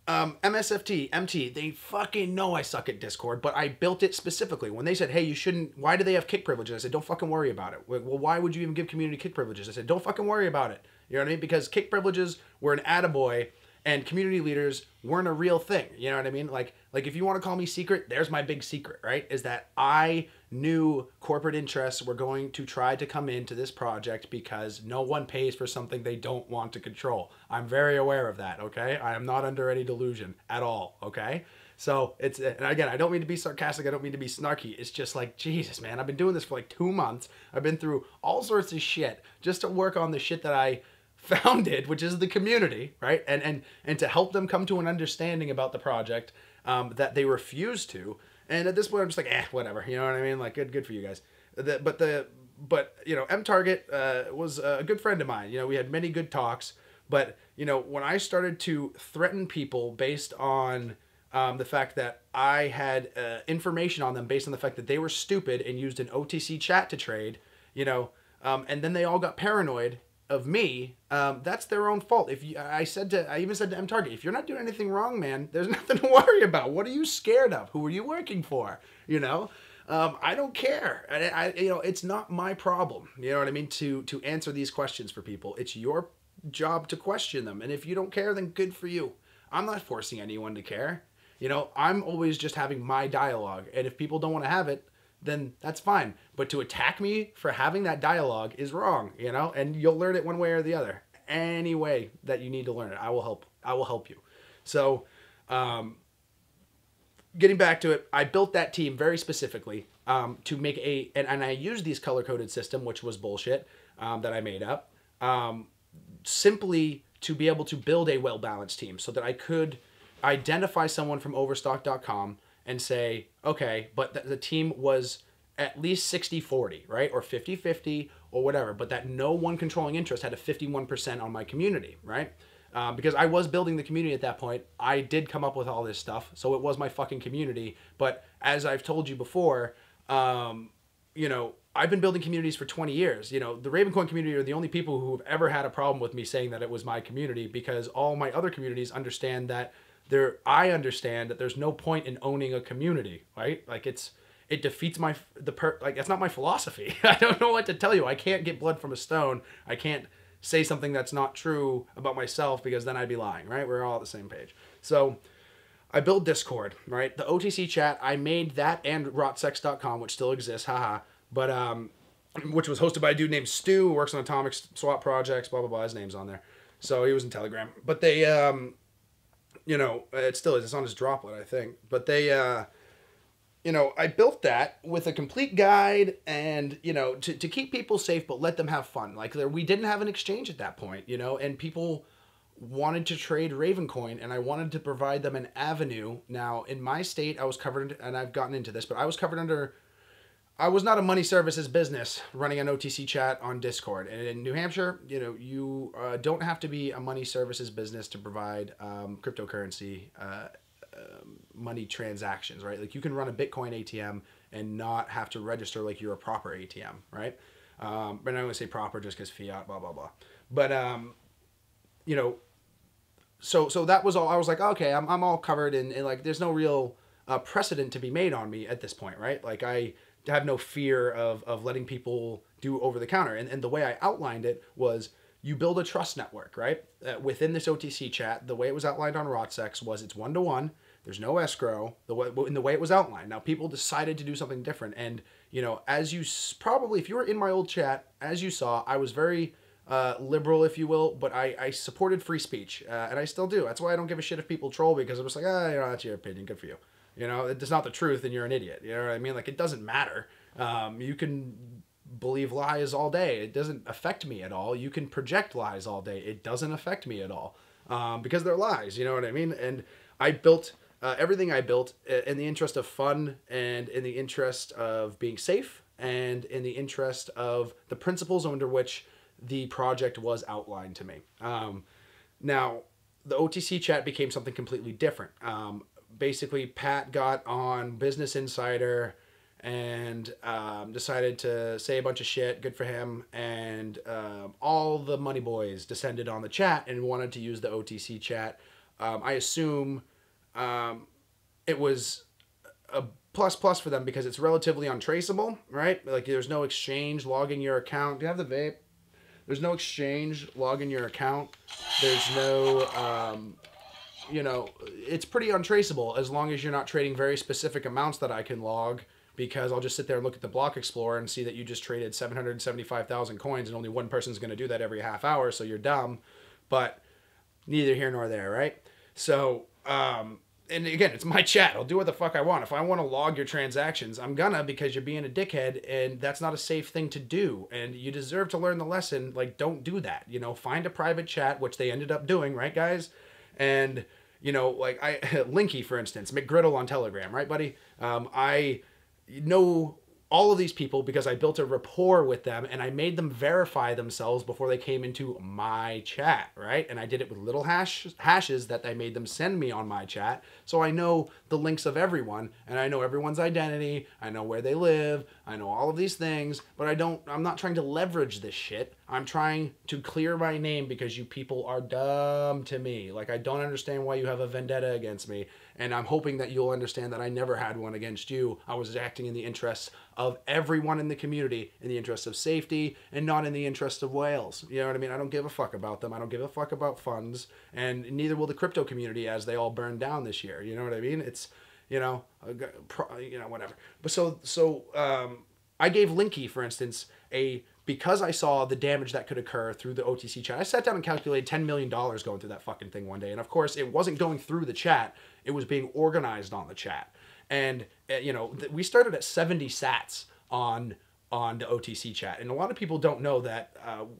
MSFT, MT, they fucking know I suck at Discord, but I built it specifically. When they said, hey, you shouldn't, why do they have kick privileges? I said, don't fucking worry about it. Well, why would you even give community kick privileges? I said, don't fucking worry about it. You know what I mean? Because kick privileges were an attaboy, and community leaders weren't a real thing. You know what I mean? Like if you want to call me secret, there's my big secret, right? Is that I knew corporate interests were going to try to come into this project because no one pays for something they don't want to control. I'm very aware of that, okay? I am not under any delusion at all, okay? So it's, and again, I don't mean to be sarcastic. I don't mean to be snarky. It's just like, Jesus, man, I've been doing this for like 2 months. I've been through all sorts of shit just to work on the shit that I founded, which is the community, right? And to help them come to an understanding about the project that they refuse to. And at this point, I'm just like, whatever. You know what I mean? Like, good for you guys. But you know, M Target was a good friend of mine. You know, we had many good talks. But you know, when I started to threaten people based on the fact that I had information on them based on the fact that they were stupid and used an OTC chat to trade, you know, and then they all got paranoid of me, that's their own fault. I even said to M Target, if you're not doing anything wrong, man, there's nothing to worry about. What are you scared of? Who are you working for? You know, I don't care. You know, it's not my problem. You know what I mean? To answer these questions for people, it's your job to question them. And if you don't care, then good for you. I'm not forcing anyone to care. You know, I'm always just having my dialogue. And if people don't want to have it, then that's fine. But to attack me for having that dialogue is wrong, you know? And you'll learn it one way or the other. Any way that you need to learn it, I will help you. So, getting back to it, I built that team very specifically to make and I used these color-coded system, which was bullshit, that I made up, simply to be able to build a well-balanced team so that I could identify someone from Overstock.com and say, okay, but the team was at least 60-40, right? Or 50-50 or whatever, but that no one controlling interest had a 51% on my community, right? Because I was building the community at that point. I did come up with all this stuff, so it was my fucking community. But as I've told you before, you know, I've been building communities for 20 years. You know, the Ravencoin community are the only people who have ever had a problem with me saying that it was my community, because all my other communities understand that I understand that there's no point in owning a community, right? Like it defeats like that's not my philosophy. I don't know what to tell you. I can't get blood from a stone. I can't say something that's not true about myself, because then I'd be lying, right? We're all on the same page. So I built Discord, right? The OTC chat, I made that and rotsex.com, which still exists, haha. But which was hosted by a dude named Stu, who works on atomic swap projects, blah blah blah. His name's on there. So he was in Telegram. But they you know, it still is. It's on his droplet, I think. But they, you know, I built that with a complete guide and, you know, to keep people safe, but let them have fun. Like, we didn't have an exchange at that point, you know, and people wanted to trade Ravencoin, and I wanted to provide them an avenue. Now, in my state, I was covered, and I've gotten into this, but I was covered under... I was not a money services business running an OTC chat on Discord. And in New Hampshire, you know, you don't have to be a money services business to provide cryptocurrency money transactions, right? Like, you can run a Bitcoin ATM and not have to register like you're a proper ATM, right? But I'm going to say proper just because fiat, blah, blah, blah. But, you know, so that was all. I was like, okay, I'm all covered, and like, there's no real precedent to be made on me at this point, right? Like, I have no fear of letting people do over the counter. And the way I outlined it was, you build a trust network, right? Within this OTC chat, the way it was outlined on Rotsex was it's 1-to-1. There's no escrow in the way it was outlined. Now, people decided to do something different. And, you know, as you probably, if you were in my old chat, as you saw, I was very liberal, if you will, but I supported free speech. And I still do. That's why I don't give a shit if people troll, because I'm just like, you know, that's your opinion. Good for you. You know, it's not the truth, and you're an idiot. You know what I mean? Like, it doesn't matter. You can believe lies all day. It doesn't affect me at all. You can project lies all day. It doesn't affect me at all, because they're lies. You know what I mean? And I built everything I built in the interest of fun, and in the interest of being safe, and in the interest of the principles under which the project was outlined to me. Now, the OTC chat became something completely different. Basically, Pat got on Business Insider and decided to say a bunch of shit. Good for him. And all the money boys descended on the chat and wanted to use the OTC chat. I assume it was a plus for them because it's relatively untraceable, right? Like there's no exchange logging your account. Do you have the vape? There's no exchange logging your account. There's no, it's pretty untraceable as long as you're not trading very specific amounts that I can log, because I'll just sit there and look at the block explorer and see that you just traded 775,000 coins and only one person's going to do that every half hour. So you're dumb, but neither here nor there. Right. So, and again, it's my chat. I'll do what the fuck I want. If I want to log your transactions, I'm gonna, because you're being a dickhead, and that's not a safe thing to do. And you deserve to learn the lesson. Like, don't do that. Find a private chat, which they ended up doing, right, guys? And like Linky, for instance, McGriddle on Telegram, right, buddy? I know all of these people because I built a rapport with them and I made them verify themselves before they came into my chat, right? And I did it with little hashes that I made them send me on my chat. So I know the links of everyone and I know everyone's identity. I know where they live. I know all of these things, but I'm not trying to leverage this shit. I'm trying to clear my name because you people are dumb to me. Like, I don't understand why you have a vendetta against me. And I'm hoping that you'll understand that I never had one against you. I was acting in the interests of everyone in the community, in the interest of safety, and not in the interest of whales. You know what I mean? I don't give a fuck about them. I don't give a fuck about funds, and neither will the crypto community, as they all burned down this year. You know what I mean? It's, whatever. But so I gave Linky, for instance, because I saw the damage that could occur through the OTC chat. I sat down and calculated $10 million going through that fucking thing one day. And of course, it wasn't going through the chat. It was being organized on the chat. And, we started at 70 sats on the OTC chat. And a lot of people don't know that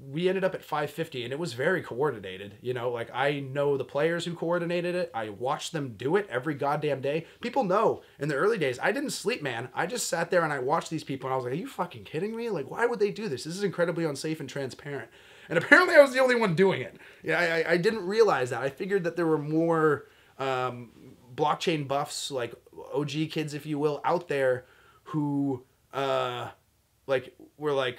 we ended up at 550, and it was very coordinated. Like, I know the players who coordinated it. I watched them do it every goddamn day. People know in the early days, I didn't sleep, man. I just sat there and I watched these people and I was like, are you fucking kidding me? Like, why would they do this? This is incredibly unsafe and transparent. And apparently I was the only one doing it. Yeah, I didn't realize that. I figured that there were more blockchain buffs, like OG kids, if you will, out there who were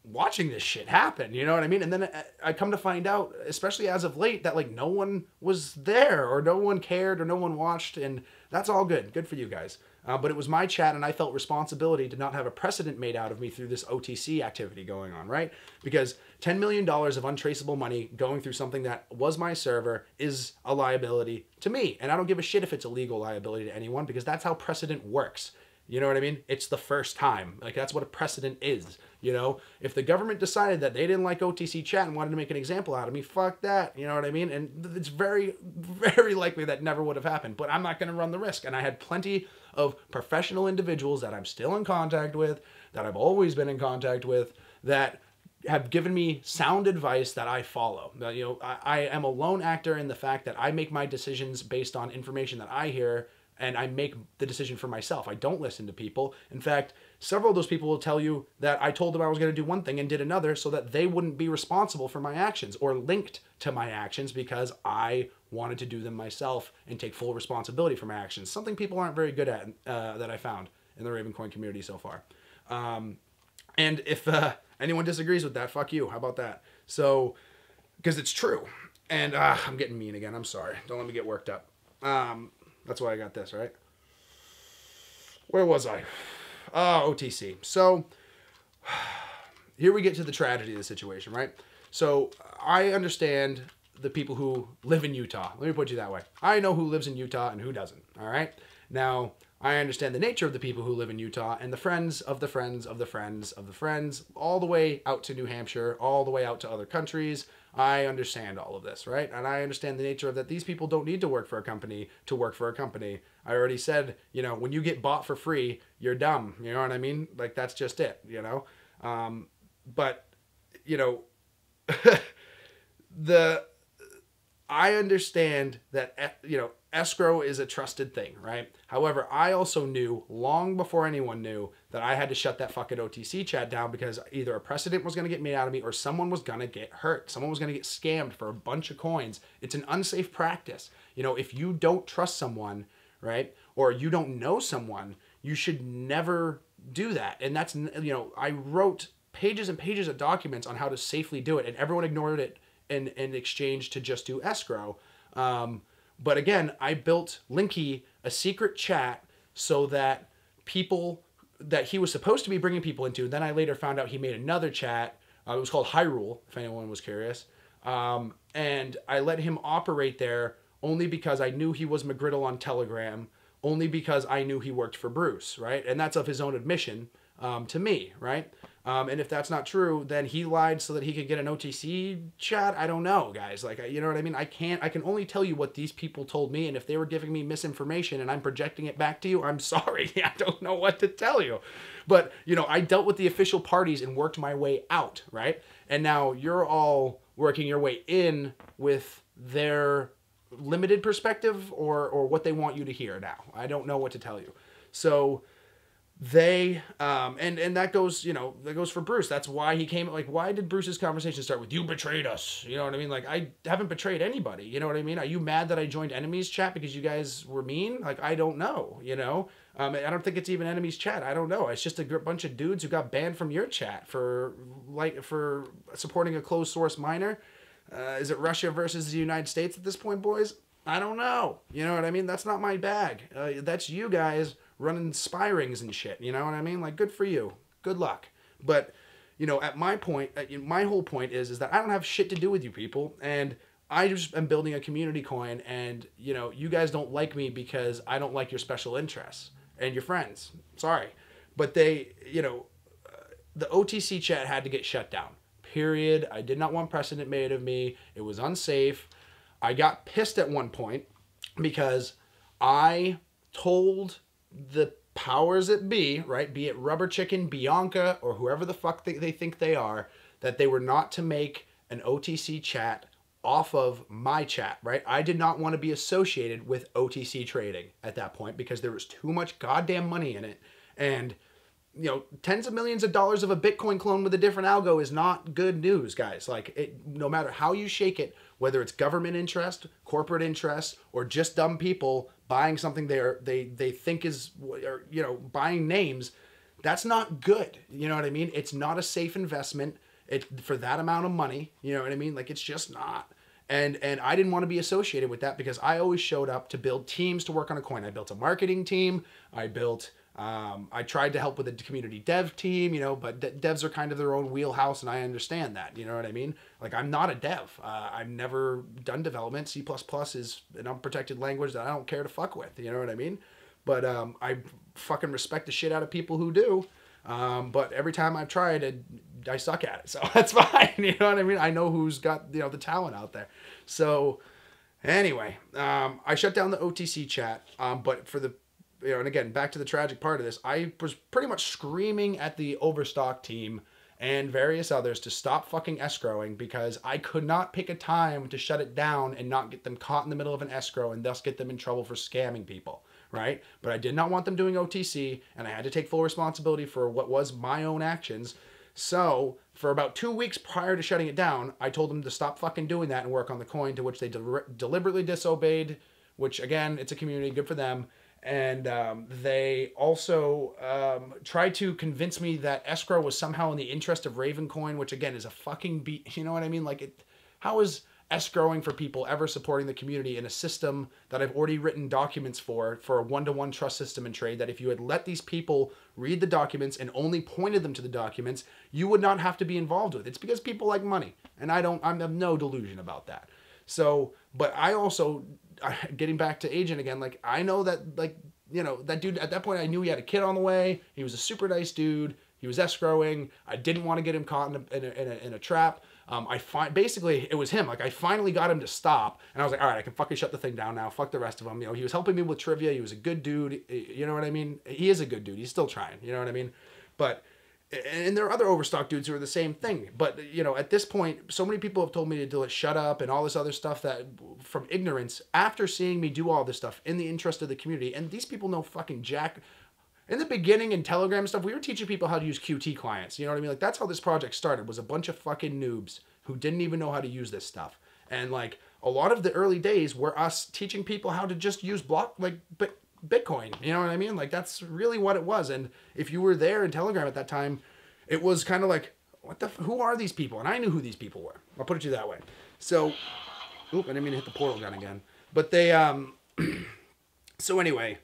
watching this shit happen, you know what I mean? And then I come to find out, especially as of late, that no one was there, or no one cared, or no one watched, and that's all good for you guys. But it was my chat, and I felt responsibility to not have a precedent made out of me through this OTC activity going on, right? Because $10 million of untraceable money going through something that was my server is a liability to me. And I don't give a shit if it's a legal liability to anyone, because that's how precedent works. You know what I mean? It's the first time. Like, that's what a precedent is. If the government decided that they didn't like OTC chat and wanted to make an example out of me, fuck that. You know what I mean? And it's very, very likely that never would have happened. But I'm not going to run the risk. And I had plenty of professional individuals that I'm still in contact with, that I've always been in contact with, that have given me sound advice that I follow. I am a lone actor in the fact that I make my decisions based on information that I hear, and I make the decision for myself. I don't listen to people. In fact, several of those people will tell you that I told them I was going to do one thing and did another so that they wouldn't be responsible for my actions or linked to my actions, because I wanted to do them myself and take full responsibility for my actions. Something people aren't very good at that I found in the Ravencoin community so far. And if anyone disagrees with that, fuck you. How about that? So, because it's true. And I'm getting mean again. I'm sorry. Don't let me get worked up. That's why I got this, right? Where was I? OTC. So here we get to the tragedy of the situation, right? So I understand the people who live in Utah. Let me put you that way. I know who lives in Utah and who doesn't, all right? Now, I understand the nature of the people who live in Utah and the friends of the friends of the friends of the friends, all the way out to New Hampshire, all the way out to other countries. I understand all of this, right? And I understand the nature of that these people don't need to work for a company to work for a company. I already said, when you get bought for free, you're dumb. You know what I mean? Like, that's just it, But, I understand that, escrow is a trusted thing, right? However, I also knew long before anyone knew that I had to shut that fucking OTC chat down, because either a precedent was going to get made out of me or someone was going to get hurt. Someone was going to get scammed for a bunch of coins. It's an unsafe practice. If you don't trust someone, right, or you don't know someone, you should never do that. And that's, I wrote pages and pages of documents on how to safely do it, and everyone ignored it in exchange to just do escrow. But again, I built Linky a secret chat so that people that he was supposed to be bringing people into, then I later found out he made another chat. It was called Hyrule, if anyone was curious. And I let him operate there only because I knew he was McGriddle on Telegram, only because I knew he worked for Bruce, right? And that's of his own admission to me, right? And if that's not true, then he lied so that he could get an OTC chat. I don't know, guys. Like, you know what I mean? I can only tell you what these people told me. And if they were giving me misinformation and I'm projecting it back to you, I'm sorry. I don't know what to tell you. But, I dealt with the official parties and worked my way out, right? And now you're all working your way in with their limited perspective or what they want you to hear now. I don't know what to tell you. So they and that goes for Bruce. That's why he came. Like, why did Bruce's conversation start with "you betrayed us"? You know what I mean? Like, I haven't betrayed anybody. You know what I mean? Are you mad that I joined enemies chat because you guys were mean? Like, I don't know. I don't think it's even enemies chat. I don't know. It's just a bunch of dudes who got banned from your chat for supporting a closed source miner. Is it Russia versus the United States at this point, boys? I don't know. You know what I mean? That's not my bag. That's you guys running spy rings and shit. You know what I mean? Like, good for you. Good luck. But, at my point, my whole point is that I don't have shit to do with you people. And I just am building a community coin. And, you guys don't like me because I don't like your special interests and your friends. Sorry. But the OTC chat had to get shut down. Period. I did not want precedent made of me. It was unsafe. I got pissed at one point because I told the powers that be, right, be it Rubber Chicken, Bianca, or whoever the fuck they think they are, that they were not to make an OTC chat off of my chat, right? I did not want to be associated with OTC trading at that point because there was too much goddamn money in it. And tens of millions of dollars of a Bitcoin clone with a different algo is not good news, guys. Like, no matter how you shake it, whether it's government interest, corporate interest, or just dumb people buying something they think is, or, buying names, that's not good. You know what I mean? It's not a safe investment for that amount of money. You know what I mean? Like, it's just not. And I didn't want to be associated with that because I always showed up to build teams to work on a coin. I built a marketing team. I tried to help with a community dev team, but devs are kind of their own wheelhouse, and I understand that. You know what I mean? Like, I'm not a dev. I've never done development. C++ is an unprotected language that I don't care to fuck with. You know what I mean? But I fucking respect the shit out of people who do. But every time I've tried, I suck at it. So that's fine. You know what I mean? I know who's got, the talent out there. So anyway, I shut down the OTC chat. But for the, and again, back to the tragic part of this, I was pretty much screaming at the Overstock team and various others to stop fucking escrowing because I could not pick a time to shut it down and not get them caught in the middle of an escrow and thus get them in trouble for scamming people, right? But I did not want them doing OTC, and I had to take full responsibility for what was my own actions. So for about 2 weeks prior to shutting it down, I told them to stop fucking doing that and work on the coin, to which they deliberately disobeyed, which, again, it's a community, good for them. And they also tried to convince me that escrow was somehow in the interest of Ravencoin, which, again, is a fucking beat. You know what I mean? Like, how is escrowing for people ever supporting the community in a system that I've already written documents for a one-to-one trust system and trade, that if you had let these people read the documents and only pointed them to the documents, you would not have to be involved with? It's because people like money. And I have no delusion about that. So, but I also, getting back to Agent again, like, I know that, like, that dude, at that point, I knew he had a kid on the way. He was a super nice dude. He was escrowing. I didn't want to get him caught in a trap. Basically, it was him. Like, I finally got him to stop, and I was like, all right, I can fucking shut the thing down now. Fuck the rest of them. He was helping me with trivia. He was a good dude. You know what I mean? He is a good dude. He's still trying. You know what I mean? But, and there are other Overstock dudes who are the same thing. But, at this point, so many people have told me to shut up and all this other stuff that, from ignorance, after seeing me do all this stuff in the interest of the community, and these people know fucking jack. In the beginning, in Telegram stuff, we were teaching people how to use Qt clients. You know what I mean? Like, that's how this project started, was a bunch of fucking noobs who didn't even know how to use this stuff. And, like, a lot of the early days were us teaching people how to just use Bitcoin. You know what I mean? Like, that's really what it was. And if you were there in Telegram at that time, it was kind of like, who are these people? And I knew who these people were. I'll put it to you that way. So, oop, I didn't mean to hit the portal gun again. But they, so anyway,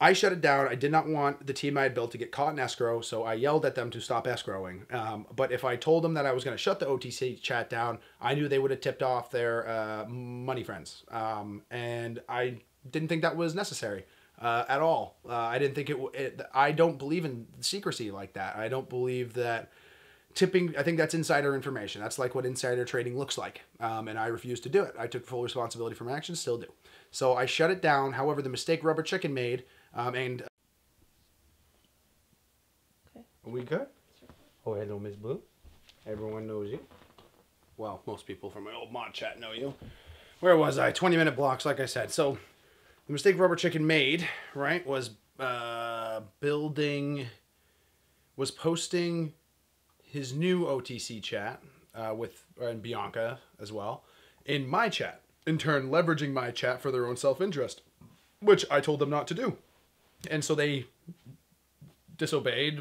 I shut it down. I did not want the team I had built to get caught in escrow, so I yelled at them to stop escrowing. But if I told them that I was going to shut the OTC chat down, I knew they would have tipped off their money friends. And I didn't think that was necessary at all. I didn't think I don't believe in secrecy like that. I don't believe that tipping, I think that's insider information. That's like what insider trading looks like. And I refused to do it. I took full responsibility for my actions, still do. So I shut it down. However, the mistake Rubber Chicken made, and... Okay. Are we good? Oh, hello, Miss Blue. Everyone knows you. Well, most people from my old mod chat know you. Where was I? 20-minute blocks, like I said. So the mistake Rubber Chicken made, right, was posting his new OTC chat and Bianca as well in my chat. In turn, leveraging my chat for their own self-interest, which I told them not to do. And so they disobeyed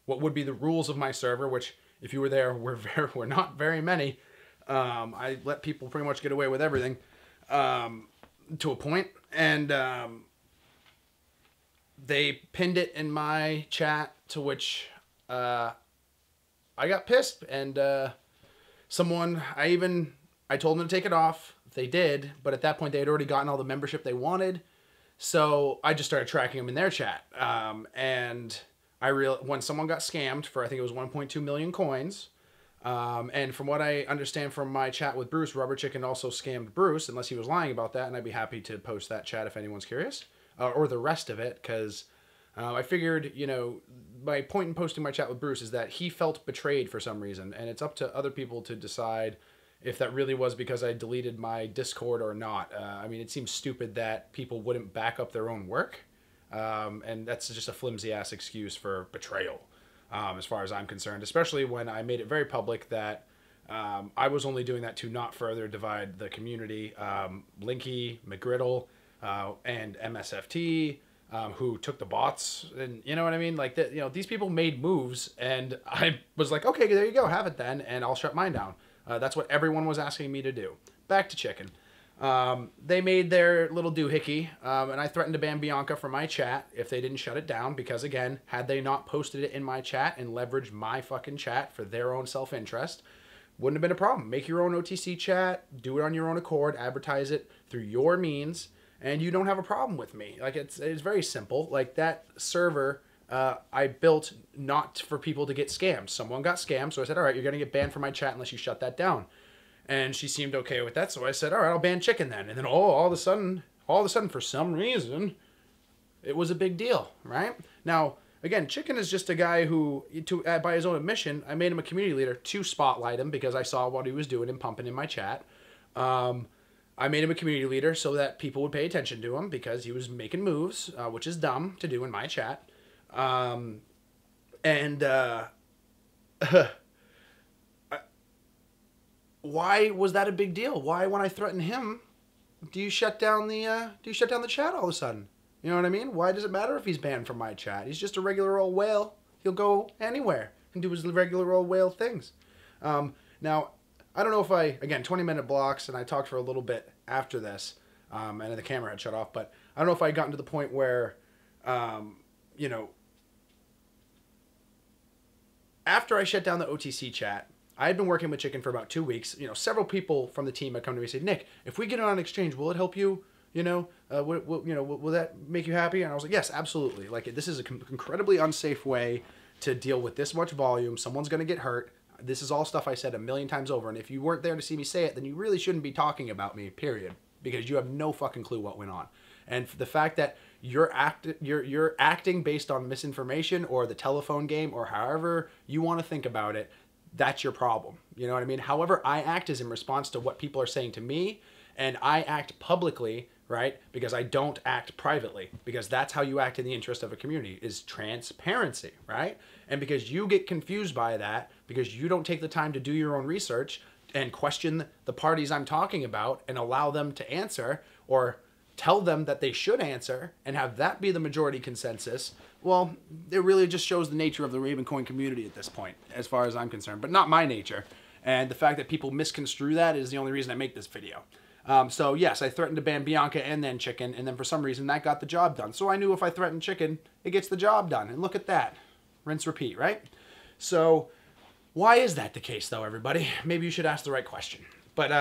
what would be the rules of my server, which, if you were there, were not very many. I let people pretty much get away with everything to a point. And they pinned it in my chat, to which I got pissed. And I told them to take it off. They did, but at that point they had already gotten all the membership they wanted. So I just started tracking them in their chat. And when someone got scammed for, I think it was 1.2 million coins. And from what I understand from my chat with Bruce, Rubber Chicken also scammed Bruce, unless he was lying about that. And I'd be happy to post that chat if anyone's curious, or the rest of it. Cause I figured, my point in posting my chat with Bruce is that he felt betrayed for some reason. And it's up to other people to decide if that really was because I deleted my Discord or not. I mean, it seems stupid that people wouldn't back up their own work. And that's just a flimsy-ass excuse for betrayal, as far as I'm concerned, especially when I made it very public that I was only doing that to not further divide the community. Linky, McGriddle, and MSFT, who took the bots, and you know what I mean? Like, these people made moves, and I was like, okay, there you go, have it then, and I'll shut mine down. That's what everyone was asking me to do. Back to Chicken. They made their little doohickey, and I threatened to ban Bianca from my chat if they didn't shut it down, because again, had they not posted it in my chat and leveraged my fucking chat for their own self-interest, wouldn't have been a problem. Make your own OTC chat, do it on your own accord, advertise it through your means, and you don't have a problem with me. Like, it's very simple. Like, that server I built not for people to get scammed. Someone got scammed, so I said, all right, you're going to get banned from my chat unless you shut that down. And she seemed okay with that, so I said, all right, I'll ban Chicken then. And then, all of a sudden, for some reason, it was a big deal, right? Now, again, Chicken is just a guy who, by his own admission, I made him a community leader to spotlight him because I saw what he was doing and pumping in my chat. I made him a community leader so that people would pay attention to him because he was making moves, which is dumb to do in my chat. Why was that a big deal? Why, when I threaten him, do you shut down the chat all of a sudden? You know what I mean? Why does it matter if he's banned from my chat? He's just a regular old whale. He'll go anywhere and do his regular old whale things. Now, I don't know if again, 20-minute blocks, and I talked for a little bit after this, and the camera had shut off, but I don't know if I had gotten to the point where, after I shut down the OTC chat, I had been working with Chicken for about 2 weeks. Several people from the team had come to me and said, Nick, if we get it on exchange, will it help you? Will that make you happy? And I was like, yes, absolutely. Like, this is an incredibly unsafe way to deal with this much volume. Someone's going to get hurt. This is all stuff I said a million times over. And if you weren't there to see me say it, then you really shouldn't be talking about me, period. Because you have no fucking clue what went on. And the fact that you're acting based on misinformation or the telephone game or however you want to think about it, that's your problem. You know what I mean? However I act is in response to what people are saying to me, and I act publicly, right? Because I don't act privately, because that's how you act in the interest of a community, is transparency, right? And because you get confused by that, because you don't take the time to do your own research and question the parties I'm talking about and allow them to answer, or tell them that they should answer and have that be the majority consensus, well, it really just shows the nature of the Ravencoin community at this point, as far as I'm concerned, but not my nature. And the fact that people misconstrue that is the only reason I make this video. So yes, I threatened to ban Bianca and then Chicken, and then for some reason that got the job done. So I knew if I threatened Chicken, it gets the job done. And look at that. Rinse, repeat, right? So why is that the case, though, everybody? Maybe you should ask the right question. But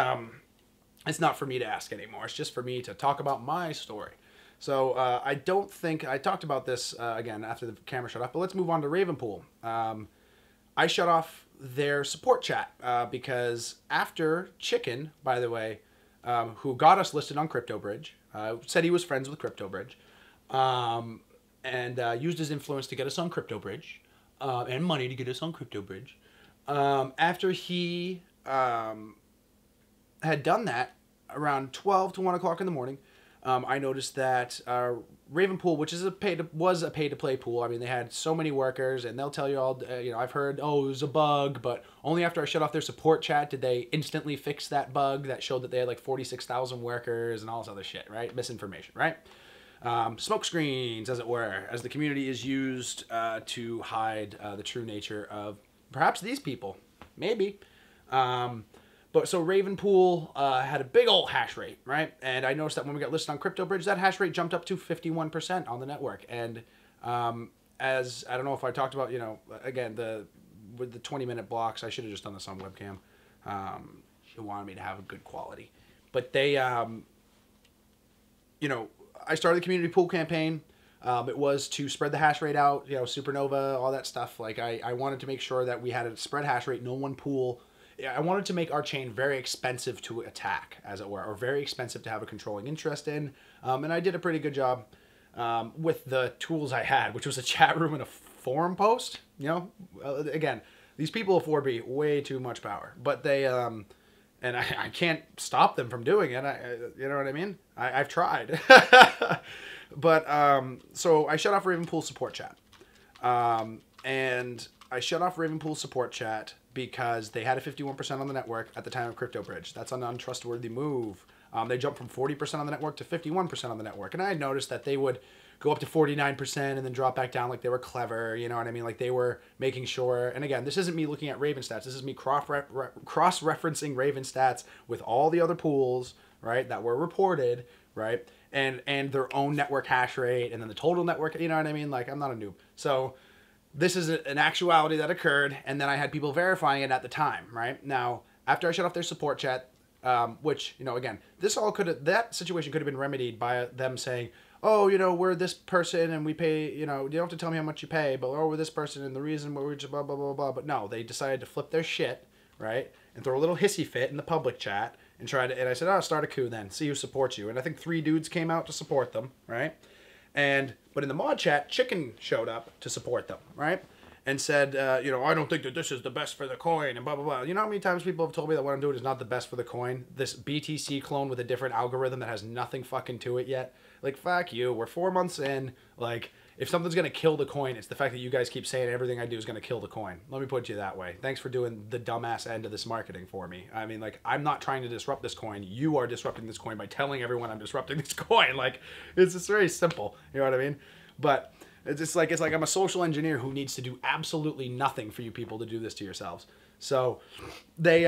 it's not for me to ask anymore. It's just for me to talk about my story. So I don't think... I talked about this, again, after the camera shut off, but let's move on to Ravenpool. I shut off their support chat because after Chicken, by the way, who got us listed on CryptoBridge, said he was friends with CryptoBridge, and used his influence to get us on CryptoBridge, and money to get us on CryptoBridge. After he had done that, around 12 to 1 o'clock in the morning, I noticed that Ravenpool, which is was a pay-to-play pool. I mean, they had so many workers, and they'll tell you all, I've heard, oh, it was a bug, but only after I shut off their support chat did they instantly fix that bug that showed that they had like 46,000 workers and all this other shit, right? Misinformation, right? Smoke screens, as it were, as the community is used to hide the true nature of perhaps these people. Maybe. But so Ravenpool had a big old hash rate, right? And I noticed that when we got listed on CryptoBridge, that hash rate jumped up to 51% on the network. And as I don't know if I talked about, again, with the 20-minute blocks, I should have just done this on webcam. She wanted me to have a good quality. But they, I started the community pool campaign. It was to spread the hash rate out, supernova, all that stuff. Like I wanted to make sure that we had a spread hash rate, no one pool. I wanted to make our chain very expensive to attack, as it were, or very expensive to have a controlling interest in. And I did a pretty good job with the tools I had, which was a chat room and a forum post. Again, these people afford me way too much power, but they, and I can't stop them from doing it. You know what I mean? I've tried. But so I shut off Ravenpool support chat. And I shut off Ravenpool support chat because they had a 51% on the network at the time of CryptoBridge. That's an untrustworthy move. They jumped from 40% on the network to 51% on the network. And I had noticed that they would go up to 49% and then drop back down like they were clever. You know what I mean? Like they were making sure. And again, this isn't me looking at Raven stats. This is me cross-referencing Raven stats with all the other pools, right, that were reported, right? And their own network hash rate and then the total network, you know what I mean? Like I'm not a noob. So this is an actuality that occurred, and then I had people verifying it at the time, right? Now, after I shut off their support chat, which, again, that situation could have been remedied by them saying, oh, we're this person and we pay, you don't have to tell me how much you pay, but we're this person and the reason we're just blah, blah, blah, blah. But no, they decided to flip their shit, right? And throw a little hissy fit in the public chat and and I said, oh, start a coup then, see who supports you. And I think 3 dudes came out to support them, right? But in the mod chat, Chicken showed up to support them, right? And said, I don't think that this is the best for the coin and blah, blah, blah. You know how many times people have told me that what I'm doing is not the best for the coin? This BTC clone with a different algorithm that has nothing fucking to it yet. Like, fuck you. We're 4 months in. Like, if something's going to kill the coin, it's the fact that you guys keep saying everything I do is going to kill the coin. Let me put you that way. Thanks for doing the dumbass end of this marketing for me. I mean, like, I'm not trying to disrupt this coin. You are disrupting this coin by telling everyone I'm disrupting this coin. Like, it's just very simple. You know what I mean? But it's like I'm a social engineer who needs to do absolutely nothing for you people to do this to yourselves. So they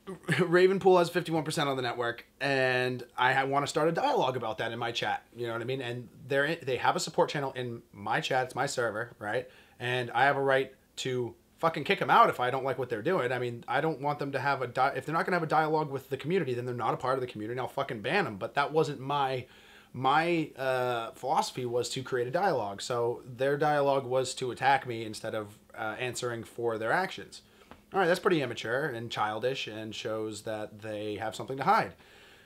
Ravenpool has 51% on the network, and I want to start a dialogue about that in my chat. You know what I mean? And they have a support channel in my chat. It's my server, right? And I have a right to fucking kick them out if I don't like what they're doing. I mean, I don't want them to have if they're not going to have a dialogue with the community, then they're not a part of the community, and I'll fucking ban them. But that wasn't my philosophy was to create a dialogue. So their dialogue was to attack me instead of answering for their actions. All right, that's pretty immature and childish and shows that they have something to hide.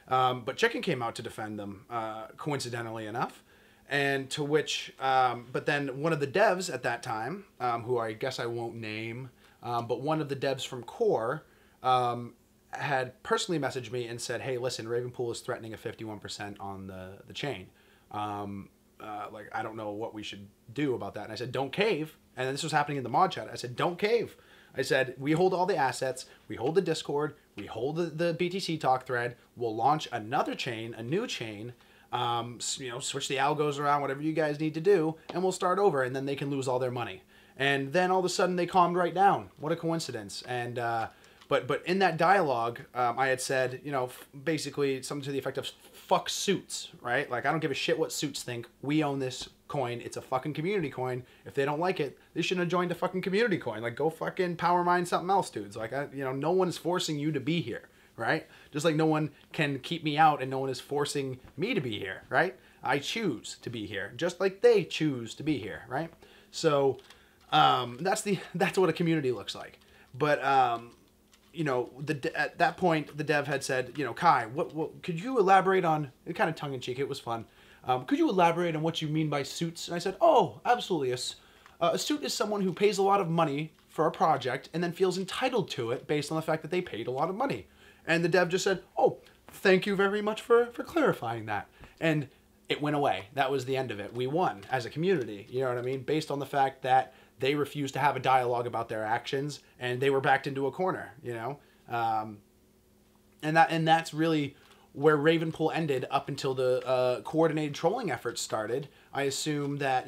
But Chicken came out to defend them, coincidentally enough. And to which, but then one of the devs at that time, who I guess I won't name, but one of the devs from Core had personally messaged me and said, hey, listen, Ravenpool is threatening a 51% on the chain. Like, I don't know what we should do about that. And I said, don't cave. And this was happening in the mod chat. I said, don't cave. I said, we hold all the assets, we hold the Discord, we hold the BTC talk thread, we'll launch another chain, a new chain, switch the algos around, whatever you guys need to do, and we'll start over, and then they can lose all their money. And then all of a sudden they calmed right down. What a coincidence. And but in that dialogue, I had said, basically something to the effect of fuck suits, right? Like, I don't give a shit what suits think. We own this coin. It's a fucking community coin. If they don't like it, they shouldn't have joined a fucking community coin. Like, go fucking power mine something else, dudes. Like, no one is forcing you to be here, right? Just like no one can keep me out and no one is forcing me to be here, right? I choose to be here, just like they choose to be here, right? So that's what a community looks like. But at that point, the dev had said, Kai, what could you elaborate on? It kind of tongue in cheek. It was fun. Could you elaborate on what you mean by suits? And I said, oh, absolutely. A suit is someone who pays a lot of money for a project and then feels entitled to it based on the fact that they paid a lot of money. And the dev just said, oh, thank you very much for clarifying that. And it went away. That was the end of it. We won as a community. You know what I mean? Based on the fact that they refused to have a dialogue about their actions and they were backed into a corner, and that's really where Ravenpool ended up until the coordinated trolling efforts started. I assume that,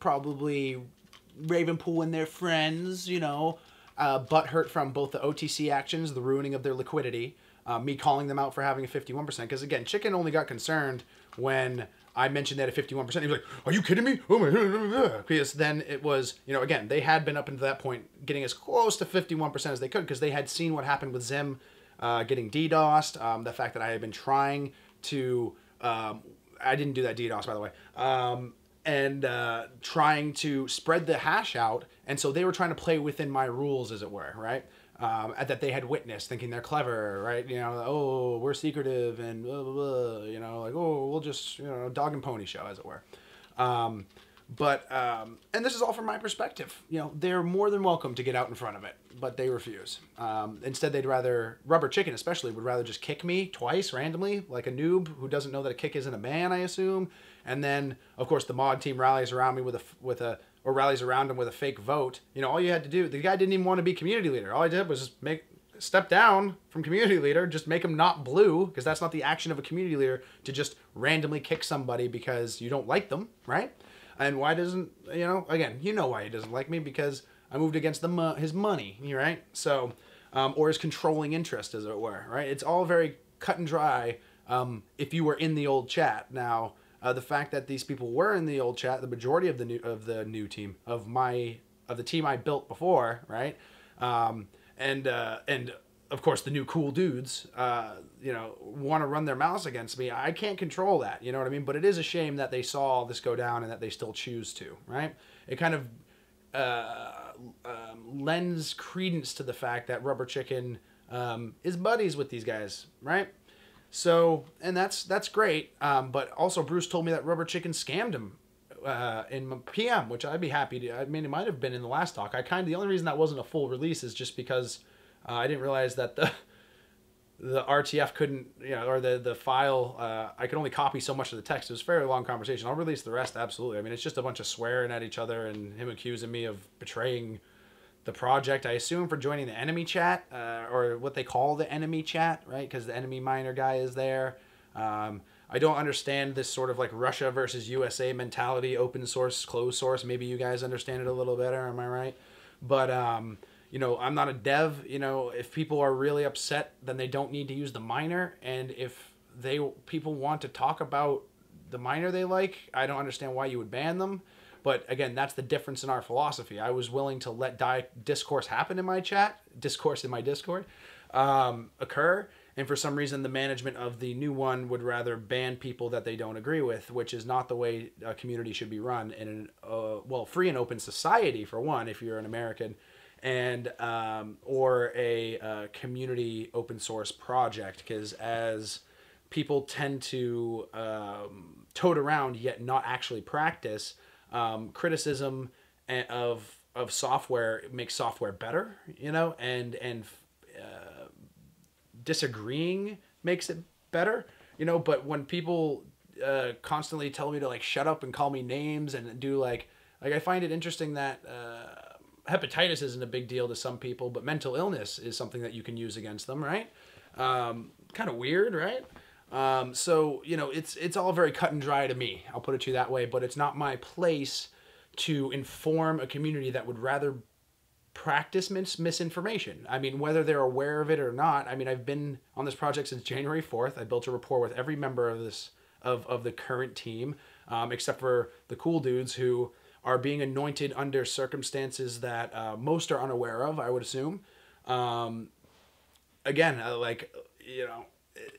probably Ravenpool and their friends, butthurt from both the OTC actions, the ruining of their liquidity, me calling them out for having a 51%. Because again, Chicken only got concerned when I mentioned that at 51%. He was like, are you kidding me? Oh my God. Because then it was, again, they had been up until that point getting as close to 51% as they could because they had seen what happened with Zim getting DDoSed, the fact that I had been trying to, I didn't do that DDoS, by the way, trying to spread the hash out. And so they were trying to play within my rules, as it were, right? That they had witnessed, thinking they're clever, right? Oh, we're secretive and blah, blah, blah, like, oh, we'll just, dog and pony show, as it were. And this is all from my perspective. They're more than welcome to get out in front of it, but they refuse. Instead, they'd rather, Rubber Chicken especially, would rather just kick me twice randomly, like a noob who doesn't know that a kick isn't a ban, I assume. And then, of course, the mod team rallies around me or rallies around him with a fake vote. All you had to do, the guy didn't even want to be community leader. All I did was just step down from community leader, just make him not blue, because that's not the action of a community leader, to just randomly kick somebody because you don't like them, right? And why doesn't, again, why he doesn't like me, because I moved against his money, right? So, or his controlling interest, as it were, right? It's all very cut and dry if you were in the old chat. Now, the fact that these people were in the old chat, the majority of the new team of the team I built before, right? And of course the new cool dudes, want to run their mouths against me. I can't control that, you know what I mean? But it is a shame that they saw all this go down and that they still choose to, right? It kind of lends credence to the fact that Rubber Chicken is buddies with these guys, right? So, and that's great. But also Bruce told me that Rubber Chicken scammed him in PM, which I'd be happy to. I mean, it might have been in the last talk. The only reason that wasn't a full release is just because I didn't realize that the RTF couldn't, or the file, I could only copy so much of the text. It was a fairly long conversation. I'll release the rest, absolutely. I mean, it's just a bunch of swearing at each other and him accusing me of betraying the project, I assume, for joining the enemy chat, or what they call the enemy chat, right? Because the enemy miner guy is there. I don't understand this sort of like Russia versus USA mentality, open source, closed source. Maybe you guys understand it a little better, am I right? But, I'm not a dev. If people are really upset, then they don't need to use the miner. And if people want to talk about the miner they like, I don't understand why you would ban them. But again, that's the difference in our philosophy. I was willing to let discourse happen in my chat, discourse in my Discord, occur. And for some reason, the management of the new one would rather ban people that they don't agree with, which is not the way a community should be run in an free and open society, for one, if you're an American, and or a community open source project. Because as people tend to tote around yet not actually practice, criticism of software makes software better, and disagreeing makes it better, but when people constantly tell me to like shut up and call me names and do like I find it interesting that hepatitis isn't a big deal to some people, but mental illness is something that you can use against them, right? Kind of weird, right? So, you know, it's all very cut and dry to me. I'll put it to you that way, but it's not my place to inform a community that would rather practice misinformation. I mean, whether they're aware of it or not. I mean, I've been on this project since January 4th. I built a rapport with every member of this of the current team, except for the cool dudes who are being anointed under circumstances that most are unaware of, I would assume. Again, like, you know,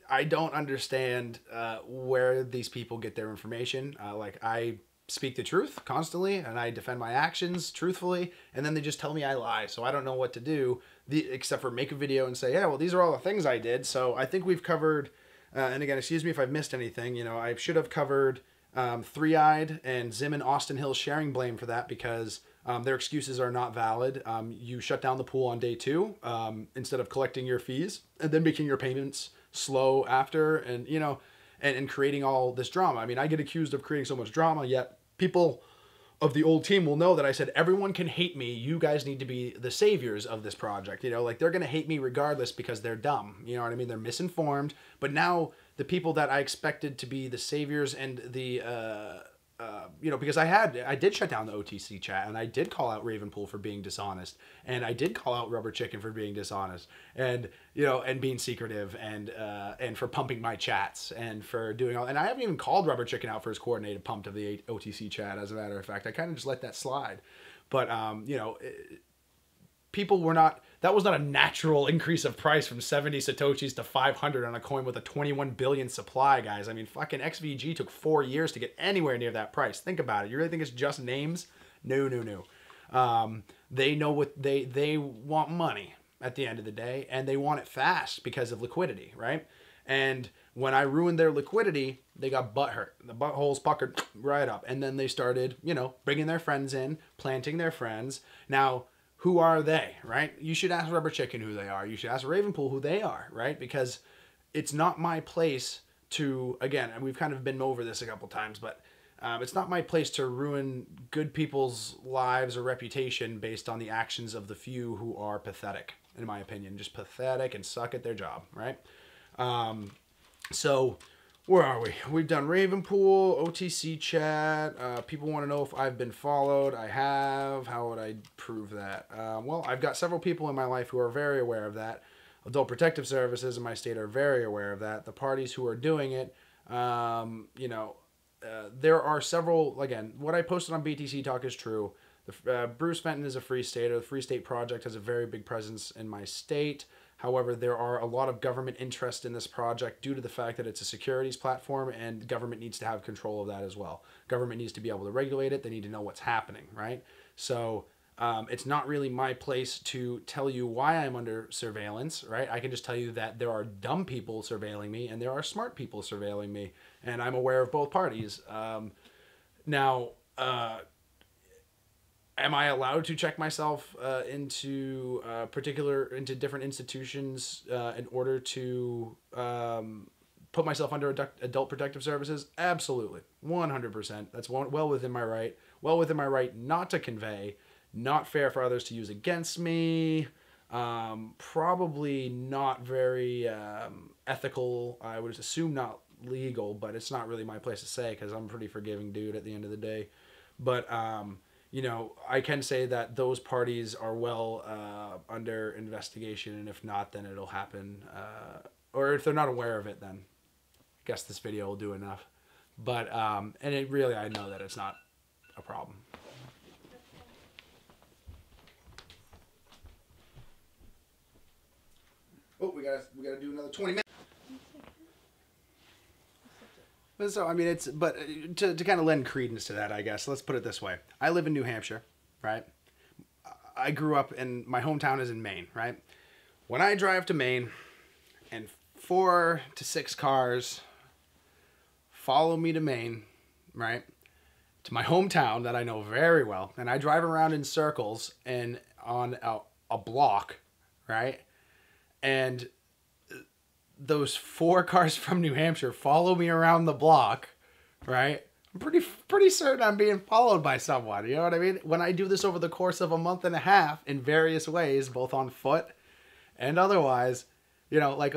I don't understand where these people get their information. Like, I speak the truth constantly and I defend my actions truthfully, and then they just tell me I lie. So I don't know what to do except for make a video and say, yeah, well, these are all the things I did. So I think we've covered, and again, excuse me if I've missed anything, you know, I should have covered Three-Eyed and Zim and Austin Hill sharing blame for that because their excuses are not valid. You shut down the pool on day 2 instead of collecting your fees and then making your payments slow after, and, you know, and creating all this drama. I mean, I get accused of creating so much drama, yet people of the old team will know that I said, everyone can hate me. You guys need to be the saviors of this project. You know, like, they're going to hate me regardless because they're dumb. You know what I mean? They're misinformed. But now the people that I expected to be the saviors and the, you know, because I did shut down the OTC chat, and I did call out Ravenpool for being dishonest, and I did call out Rubber Chicken for being dishonest, and, you know, and being secretive, and for pumping my chats, and for doing all, and I haven't even called Rubber Chicken out for his coordinated pump of the OTC chat, as a matter of fact. I kind of just let that slide. But, you know, people were not, that was not a natural increase of price from 70 Satoshis to 500 on a coin with a 21 billion supply, guys. I mean, fucking XVG took 4 years to get anywhere near that price. Think about it. You really think it's just names? No, no, no. They know what they want money at the end of the day, and they want it fast because of liquidity, right? And when I ruined their liquidity, they got butthurt. The buttholes puckered right up. And then they started, you know, bringing their friends in, planting their friends. Now, who are they, right? You should ask Rubber Chicken who they are. You should ask Ravenpool who they are, right? Because it's not my place to, again, and we've kind of been over this a couple times, but it's not my place to ruin good people's lives or reputation based on the actions of the few who are pathetic, in my opinion. Just pathetic and suck at their job, right? So where are we? We've done Ravenpool, OTC chat. People want to know if I've been followed. I have. How would I prove that? Well, I've got several people in my life who are very aware of that. Adult Protective Services in my state are very aware of that. The parties who are doing it, you know, there are several, again, what I posted on BTC Talk is true. Bruce Fenton is a Free Stater. The Free State Project has a very big presence in my state. However, there are a lot of government interest in this project due to the fact that it's a securities platform, and government needs to have control of that as well. Government needs to be able to regulate it. They need to know what's happening, right? So it's not really my place to tell you why I'm under surveillance, right? I can just tell you that there are dumb people surveilling me and there are smart people surveilling me, and I'm aware of both parties. Now, am I allowed to check myself into different institutions in order to put myself under Adult Protective Services? Absolutely, 100%. That's well within my right. Well within my right not to convey. Not fair for others to use against me. Probably not very ethical. I would assume not legal, but it's not really my place to say because I'm a pretty forgiving dude at the end of the day. But you know, I can say that those parties are well under investigation, and if not, then it'll happen. Or if they're not aware of it, then I guess this video will do enough. But, and it really, I know that it's not a problem. Oh, we gotta do another 20 minutes. But so, I mean, but to kind of lend credence to that, I guess, let's put it this way. I live in New Hampshire, right? I grew up my hometown is in Maine, right? When I drive to Maine and 4 to 6 cars follow me to Maine, right? To my hometown that I know very well. And I drive around in circles and on a block, right? And those 4 cars from New Hampshire follow me around the block, right? I'm pretty certain I'm being followed by someone. You know what I mean? When I do this over the course of a month and a half in various ways, both on foot and otherwise, you know, like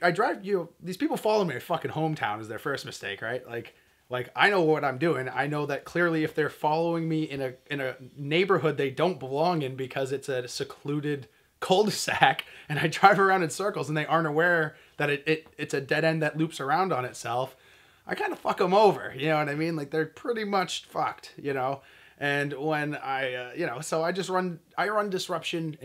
I drive these people follow me at fucking hometown is their first mistake, right? Like I know what I'm doing. I know that clearly if they're following me in a neighborhood they don't belong in because it's a secluded cul-de-sac and I drive around in circles and they aren't aware that it's a dead end that loops around on itself, I kind of fuck them over. You know what I mean? Like they're pretty much fucked, you know? And when I, you know, so I run disruption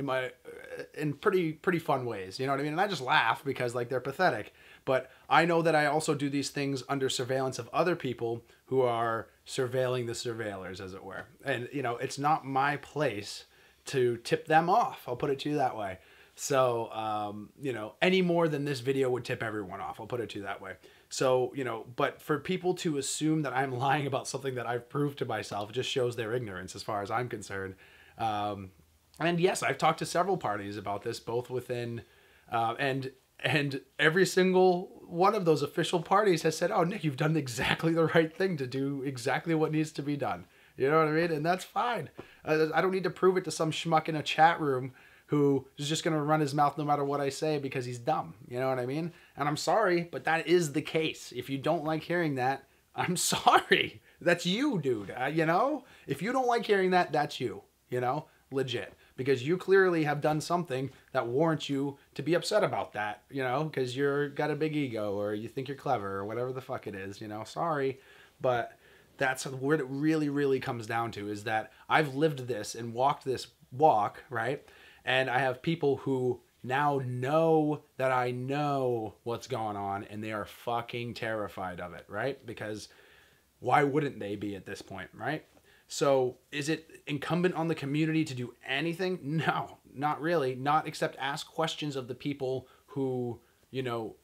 in pretty fun ways, you know what I mean? And I just laugh because like they're pathetic, but I know that I also do these things under surveillance of other people who are surveilling the surveillors, as it were. And, you know, it's not my place to tip them off. I'll put it to you that way. So, you know, any more than this video would tip everyone off. I'll put it to you that way. So, you know, but for people to assume that I'm lying about something that I've proved to myself just shows their ignorance as far as I'm concerned. And yes, I've talked to several parties about this, both within, and every single one of those official parties has said, oh, Nick, you've done exactly the right thing to do exactly what needs to be done. You know what I mean? And that's fine. I don't need to prove it to some schmuck in a chat room who is just going to run his mouth no matter what I say because he's dumb. You know what I mean? And I'm sorry, but that is the case. If you don't like hearing that, I'm sorry. That's you, dude. You know? If you don't like hearing that, that's you. You know? Legit. Because you clearly have done something that warrants you to be upset about that, you know? Because you're got a big ego or you think you're clever or whatever the fuck it is, you know? Sorry. But that's where it really, really comes down to is that I've lived this and walked this walk, right? And I have people who now know that I know what's going on and they are fucking terrified of it, right? Because why wouldn't they be at this point, right? So is it incumbent on the community to do anything? No, not really. Not except ask questions of the people who, you know,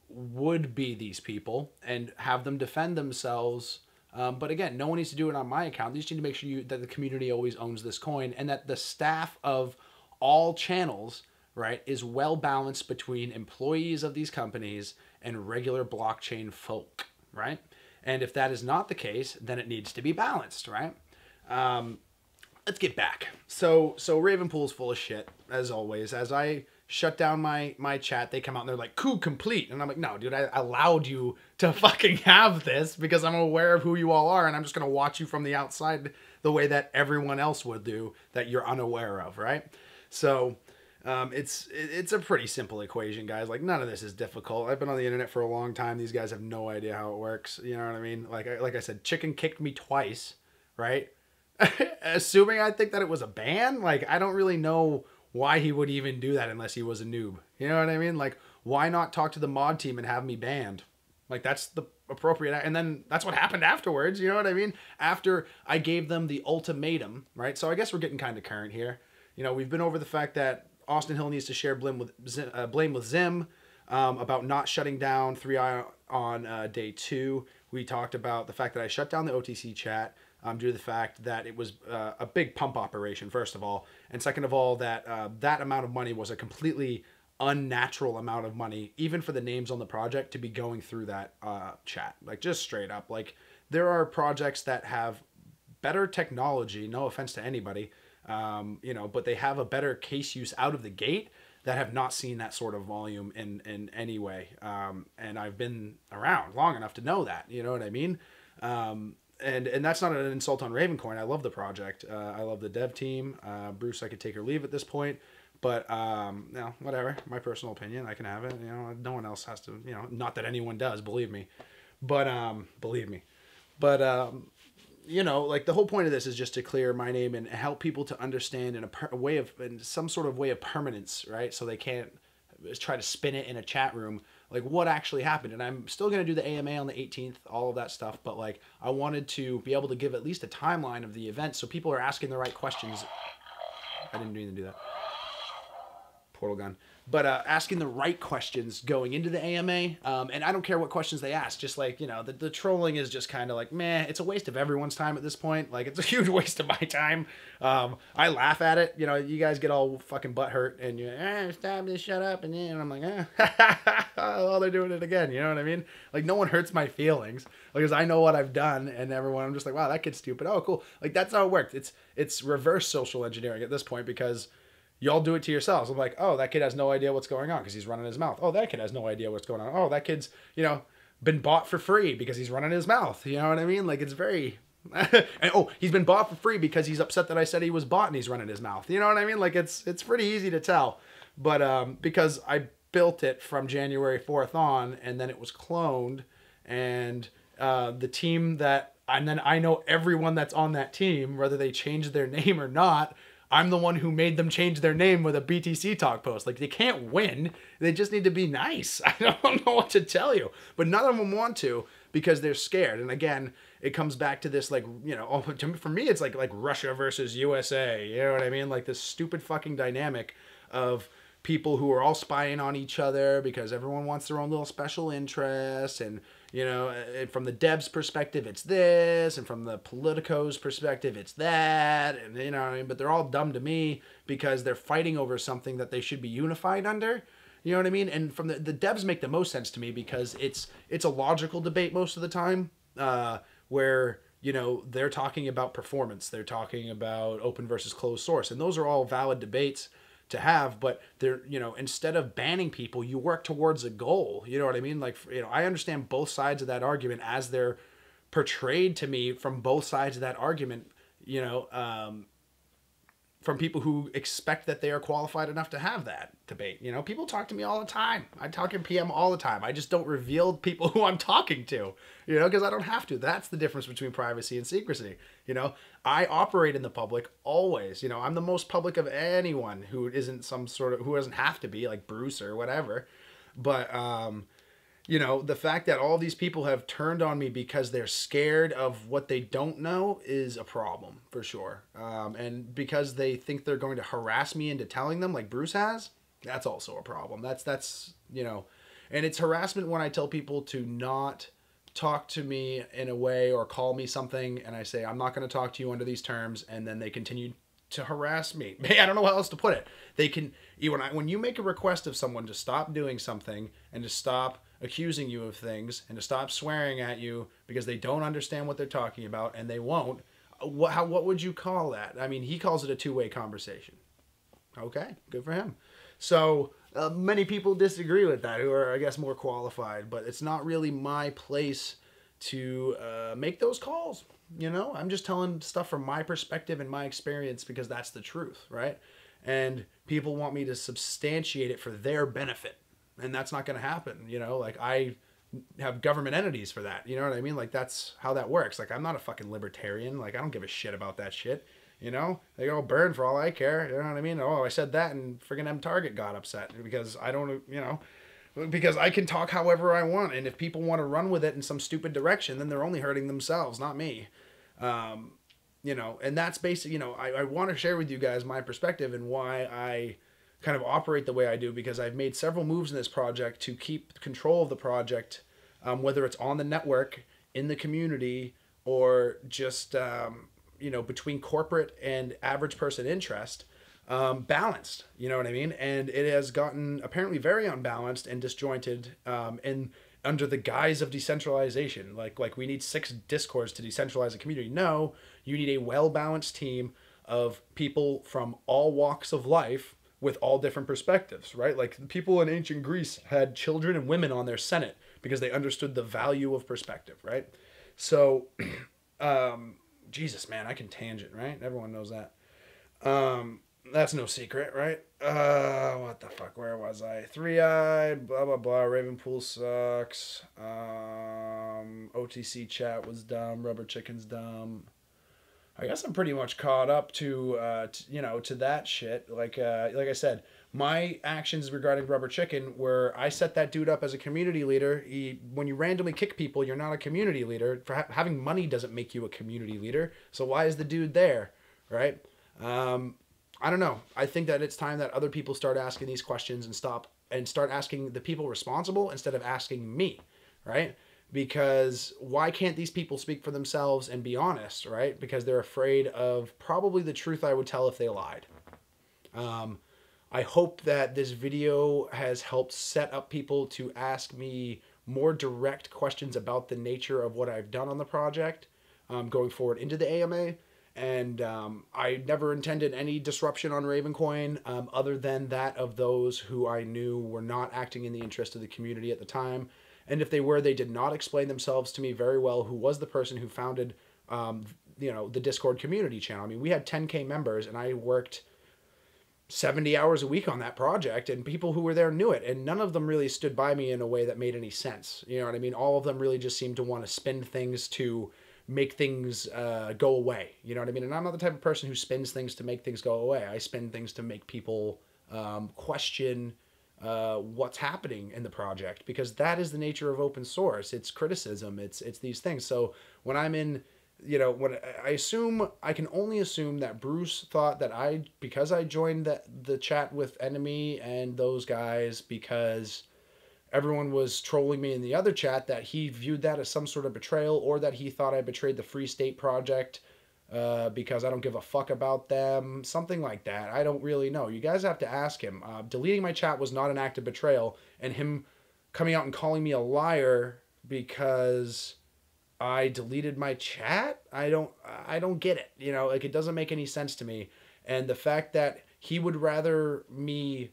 would be these people and have them defend themselves. But again, no one needs to do it on my account. You just need to make sure that the community always owns this coin and that the staff of all channels, right, is well balanced between employees of these companies and regular blockchain folk, right? And if that is not the case, then it needs to be balanced, right? Let's get back. So Ravenpool's full of shit, as always. As I shut down my chat, they come out and they're like, coup complete. And I'm like, no, dude, I allowed you to fucking have this because I'm aware of who you all are and I'm just going to watch you from the outside the way that everyone else would do that you're unaware of, right? So it's a pretty simple equation, guys. Like, none of this is difficult. I've been on the internet for a long time. These guys have no idea how it works. You know what I mean? Like I said, Chicken kicked me twice, right? Assuming I think that it was a ban. Like, I don't really know why he would even do that unless he was a noob. You know what I mean? Like, why not talk to the mod team and have me banned? Like, that's the appropriate. And then that's what happened afterwards. You know what I mean? After I gave them the ultimatum, right? So I guess we're getting kind of current here. You know, we've been over the fact that Austin Hill needs to share blame with Zim about not shutting down 3i on day 2. We talked about the fact that I shut down the OTC chat due to the fact that it was a big pump operation, first of all. And second of all, that that amount of money was a completely unnatural amount of money, even for the names on the project, to be going through that chat. Like, just straight up. Like, there are projects that have better technology, no offense to anybody, you know, but they have a better case use out of the gate that have not seen that sort of volume in any way. And I've been around long enough to know that, you know what I mean? And that's not an insult on Ravencoin. I love the project. I love the dev team. Bruce, I could take or leave at this point, but, you know, whatever, my personal opinion, I can have it. You know, no one else has to, you know, not that anyone does, believe me, but, you know, like, the whole point of this is just to clear my name and help people to understand in some sort of way of permanence, right? So they can't try to spin it in a chat room, like, what actually happened. And I'm still going to do the AMA on the 18th, all of that stuff. But, like, I wanted to be able to give at least a timeline of the event so people are asking the right questions. I didn't mean to do that. Portal gun. but asking the right questions going into the AMA. And I don't care what questions they ask. Just like, the trolling is just kind of like, meh, it's a waste of everyone's time at this point. Like, it's a huge waste of my time. I laugh at it. You guys get all fucking butthurt and you're, stop this, shut up. And then I'm like, oh, they're doing it again. You know what I mean? Like, no one hurts my feelings because I know what I've done, and everyone, I'm just like, wow, that kid's stupid. Oh, cool. Like, that's how it works. It's reverse social engineering at this point because y'all do it to yourselves. I'm like, oh, that kid has no idea what's going on because he's running his mouth. Oh, that kid has no idea what's going on. Oh, that kid's, been bought for free because he's running his mouth. You know what I mean? Like, it's very... and, oh, he's been bought for free because he's upset that I said he was bought and he's running his mouth. You know what I mean? Like, it's pretty easy to tell. But because I built it from January 4th on, and then it was cloned, and the team that... And then I know everyone that's on that team, whether they changed their name or not. I'm the one who made them change their name with a BTC talk post. Like, they can't win. They just need to be nice. I don't know what to tell you. But none of them want to because they're scared. And again, it comes back to this, like, for me, it's like Russia versus USA. You know what I mean? Like, this stupid fucking dynamic of people who are all spying on each other because everyone wants their own little special interests. And, from the devs' perspective, it's this. And from the politicos' perspective, it's that. And, what I mean? But they're all dumb to me because they're fighting over something that they should be unified under. You know what I mean? And from the devs make the most sense to me because it's a logical debate most of the time where, they're talking about performance. They're talking about open versus closed source. And those are all valid debates to have, but they're, instead of banning people, you work towards a goal. You know what I mean? Like, I understand both sides of that argument as they're portrayed to me from both sides of that argument, from people who expect that they are qualified enough to have that debate. People talk to me all the time. I talk in PM all the time. I just don't reveal people who I'm talking to, because I don't have to. That's the difference between privacy and secrecy. I operate in the public always. I'm the most public of anyone who isn't who doesn't have to be, like Bruce or whatever. But, the fact that all these people have turned on me because they're scared of what they don't know is a problem for sure. And because they think they're going to harass me into telling them like Bruce has, that's also a problem. That's and it's harassment when I tell people to not talk to me in a way or call me something and I say, I'm not going to talk to you under these terms. And then they continue to harass me. I don't know how else to put it. They can, when you make a request of someone to stop doing something and to stop accusing you of things and to stop swearing at you because they don't understand what they're talking about and they won't, what would you call that? I mean, he calls it a two-way conversation. Okay, good for him. So many people disagree with that who are, I guess, more qualified, but it's not really my place to make those calls. I'm just telling stuff from my perspective and my experience because that's the truth, right? And people want me to substantiate it for their benefit. And that's not going to happen, like I have government entities for that. You know what I mean? Like, that's how that works. Like, I'm not a fucking libertarian. Like, I don't give a shit about that shit. They all burn for all I care. You know what I mean? Oh, I said that and friggin' M Target got upset because I don't, because I can talk however I want. And if people want to run with it in some stupid direction, then they're only hurting themselves, not me. And that's basically, I want to share with you guys my perspective and why I kind of operate the way I do, because I've made several moves in this project to keep control of the project, whether it's on the network, in the community, or just, between corporate and average person interest, balanced, you know what I mean? And it has gotten apparently very unbalanced and disjointed, and under the guise of decentralization. Like we need 6 discords to decentralize a community. No, you need a well-balanced team of people from all walks of life with all different perspectives, right? Like, people in ancient Greece had children and women on their senate because they understood the value of perspective, right? So, Jesus, man, I can tangent, right? Everyone knows that. That's no secret, right? What the fuck? Where was I? 3-eyed, blah, blah, blah. Ravenpool sucks. OTC chat was dumb. Rubber chicken's dumb. I guess I'm pretty much caught up to that shit. Like I said, my actions regarding Rubber Chicken were I set that dude up as a community leader. When you randomly kick people, you're not a community leader. Having money doesn't make you a community leader. So why is the dude there, right? I don't know. I think that it's time that other people start asking these questions and start asking the people responsible instead of asking me, right? Because why can't these people speak for themselves and be honest, right? Because they're afraid of probably the truth I would tell if they lied. I hope that this video has helped set up people to ask me more direct questions about the nature of what I've done on the project going forward into the AMA. And I never intended any disruption on Ravencoin other than that of those who I knew were not acting in the interest of the community at the time. And if they were, they did not explain themselves to me very well, who was the person who founded the Discord community channel. I mean, we had 10K members, and I worked 70 hours a week on that project, and people who were there knew it, and none of them really stood by me in a way that made any sense. You know what I mean? All of them really just seemed to want to spin things to make things go away. You know what I mean? And I'm not the type of person who spins things to make things go away. I spin things to make people question what's happening in the project, because that is the nature of open source. It's criticism. It's these things. So when I'm in, when I can only assume that Bruce thought that because I joined the chat with Enemy and those guys, because everyone was trolling me in the other chat, that he viewed that as some sort of betrayal, or that he thought I betrayed the Free State Project because I don't give a fuck about them. Something like that. I don't really know. You guys have to ask him. Deleting my chat was not an act of betrayal, and him coming out and calling me a liar because I deleted my chat, I don't get it. It doesn't make any sense to me. And the fact that he would rather me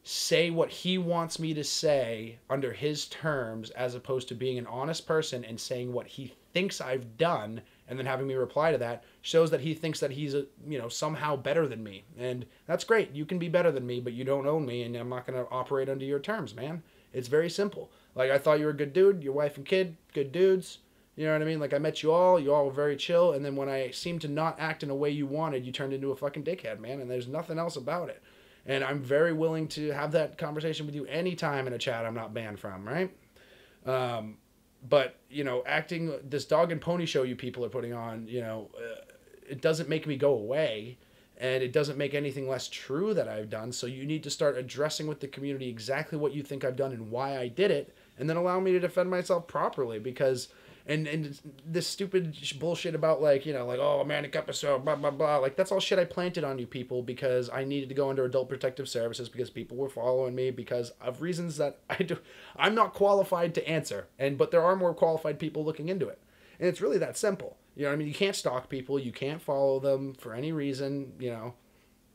say what he wants me to say under his terms, as opposed to being an honest person and saying what he thinks I've done and then having me reply to that, shows that he thinks that he's somehow better than me. And that's great. You can be better than me, but you don't own me, and I'm not going to operate under your terms, man. It's very simple. Like, I thought you were a good dude, your wife and kid, good dudes. You know what I mean? Like, I met you all were very chill, and then when I seemed to not act in a way you wanted, you turned into a fucking dickhead, man, and there's nothing else about it. And I'm very willing to have that conversation with you anytime in a chat I'm not banned from, right? But, acting this dog and pony show you people are putting on, it doesn't make me go away, and it doesn't make anything less true that I've done. So you need to start addressing with the community exactly what you think I've done and why I did it, and then allow me to defend myself properly. Because and this stupid bullshit about oh, manic episode, blah blah blah, like, that's all shit I planted on you people because I needed to go under adult protective services because people were following me because of reasons that I'm not qualified to answer, but there are more qualified people looking into it, and it's really that simple. You know what I mean? You can't stalk people, you can't follow them for any reason,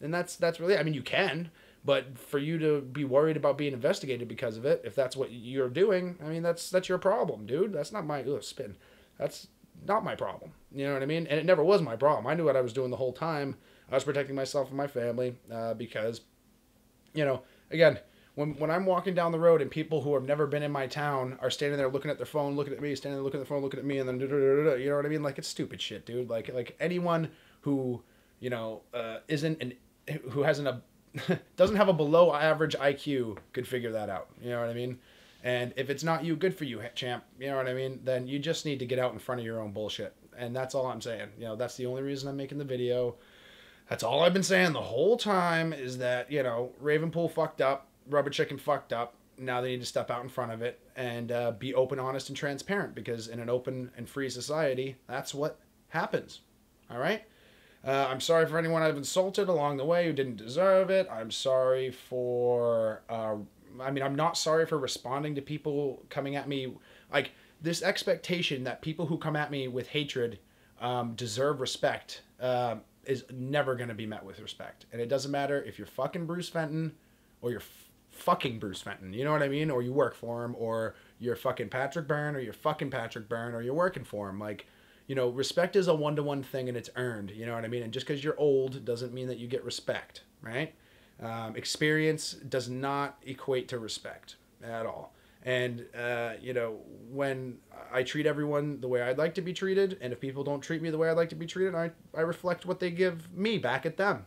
and that's really, I mean, you can. But for you to be worried about being investigated because of it, if that's what you're doing, I mean, that's your problem, dude. That's not my spin. That's not my problem. You know what I mean? And it never was my problem. I knew what I was doing the whole time. I was protecting myself and my family because, again, when I'm walking down the road and people who have never been in my town are standing there looking at their phone, looking at me, standing there looking at the phone, looking at me, and then you know what I mean? Like, it's stupid shit, dude. Like anyone who who hasn't doesn't have a below average IQ could figure that out. You know what I mean? And if it's not you, good for you, champ. You know what I mean? Then you just need to get out in front of your own bullshit. And that's all I'm saying. That's the only reason I'm making the video. That's all I've been saying the whole time, is that, Ravenpool fucked up. Rubber Chicken fucked up. Now they need to step out in front of it and be open, honest, and transparent, because in an open and free society, that's what happens. All right? I'm sorry for anyone I've insulted along the way who didn't deserve it. I'm sorry for... I'm not sorry for responding to people coming at me. Like, this expectation that people who come at me with hatred deserve respect is never going to be met with respect. And it doesn't matter if you're fucking Bruce Fenton or you're fucking Bruce Fenton. You know what I mean? Or you work for him, or you're fucking Patrick Byrne, or you're fucking Patrick Byrne, or you're working for him. Like... respect is a one-to-one thing, and it's earned. You know what I mean? And just because you're old doesn't mean that you get respect, right? Experience does not equate to respect at all. And, when I treat everyone the way I'd like to be treated, and if people don't treat me the way I'd like to be treated, I reflect what they give me back at them.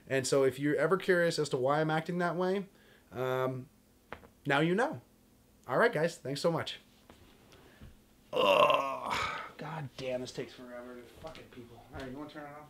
And so if you're ever curious as to why I'm acting that way, now you know. All right, guys. Thanks so much. Ugh. God damn, this takes forever. Fucking people. All right, you want to turn it off?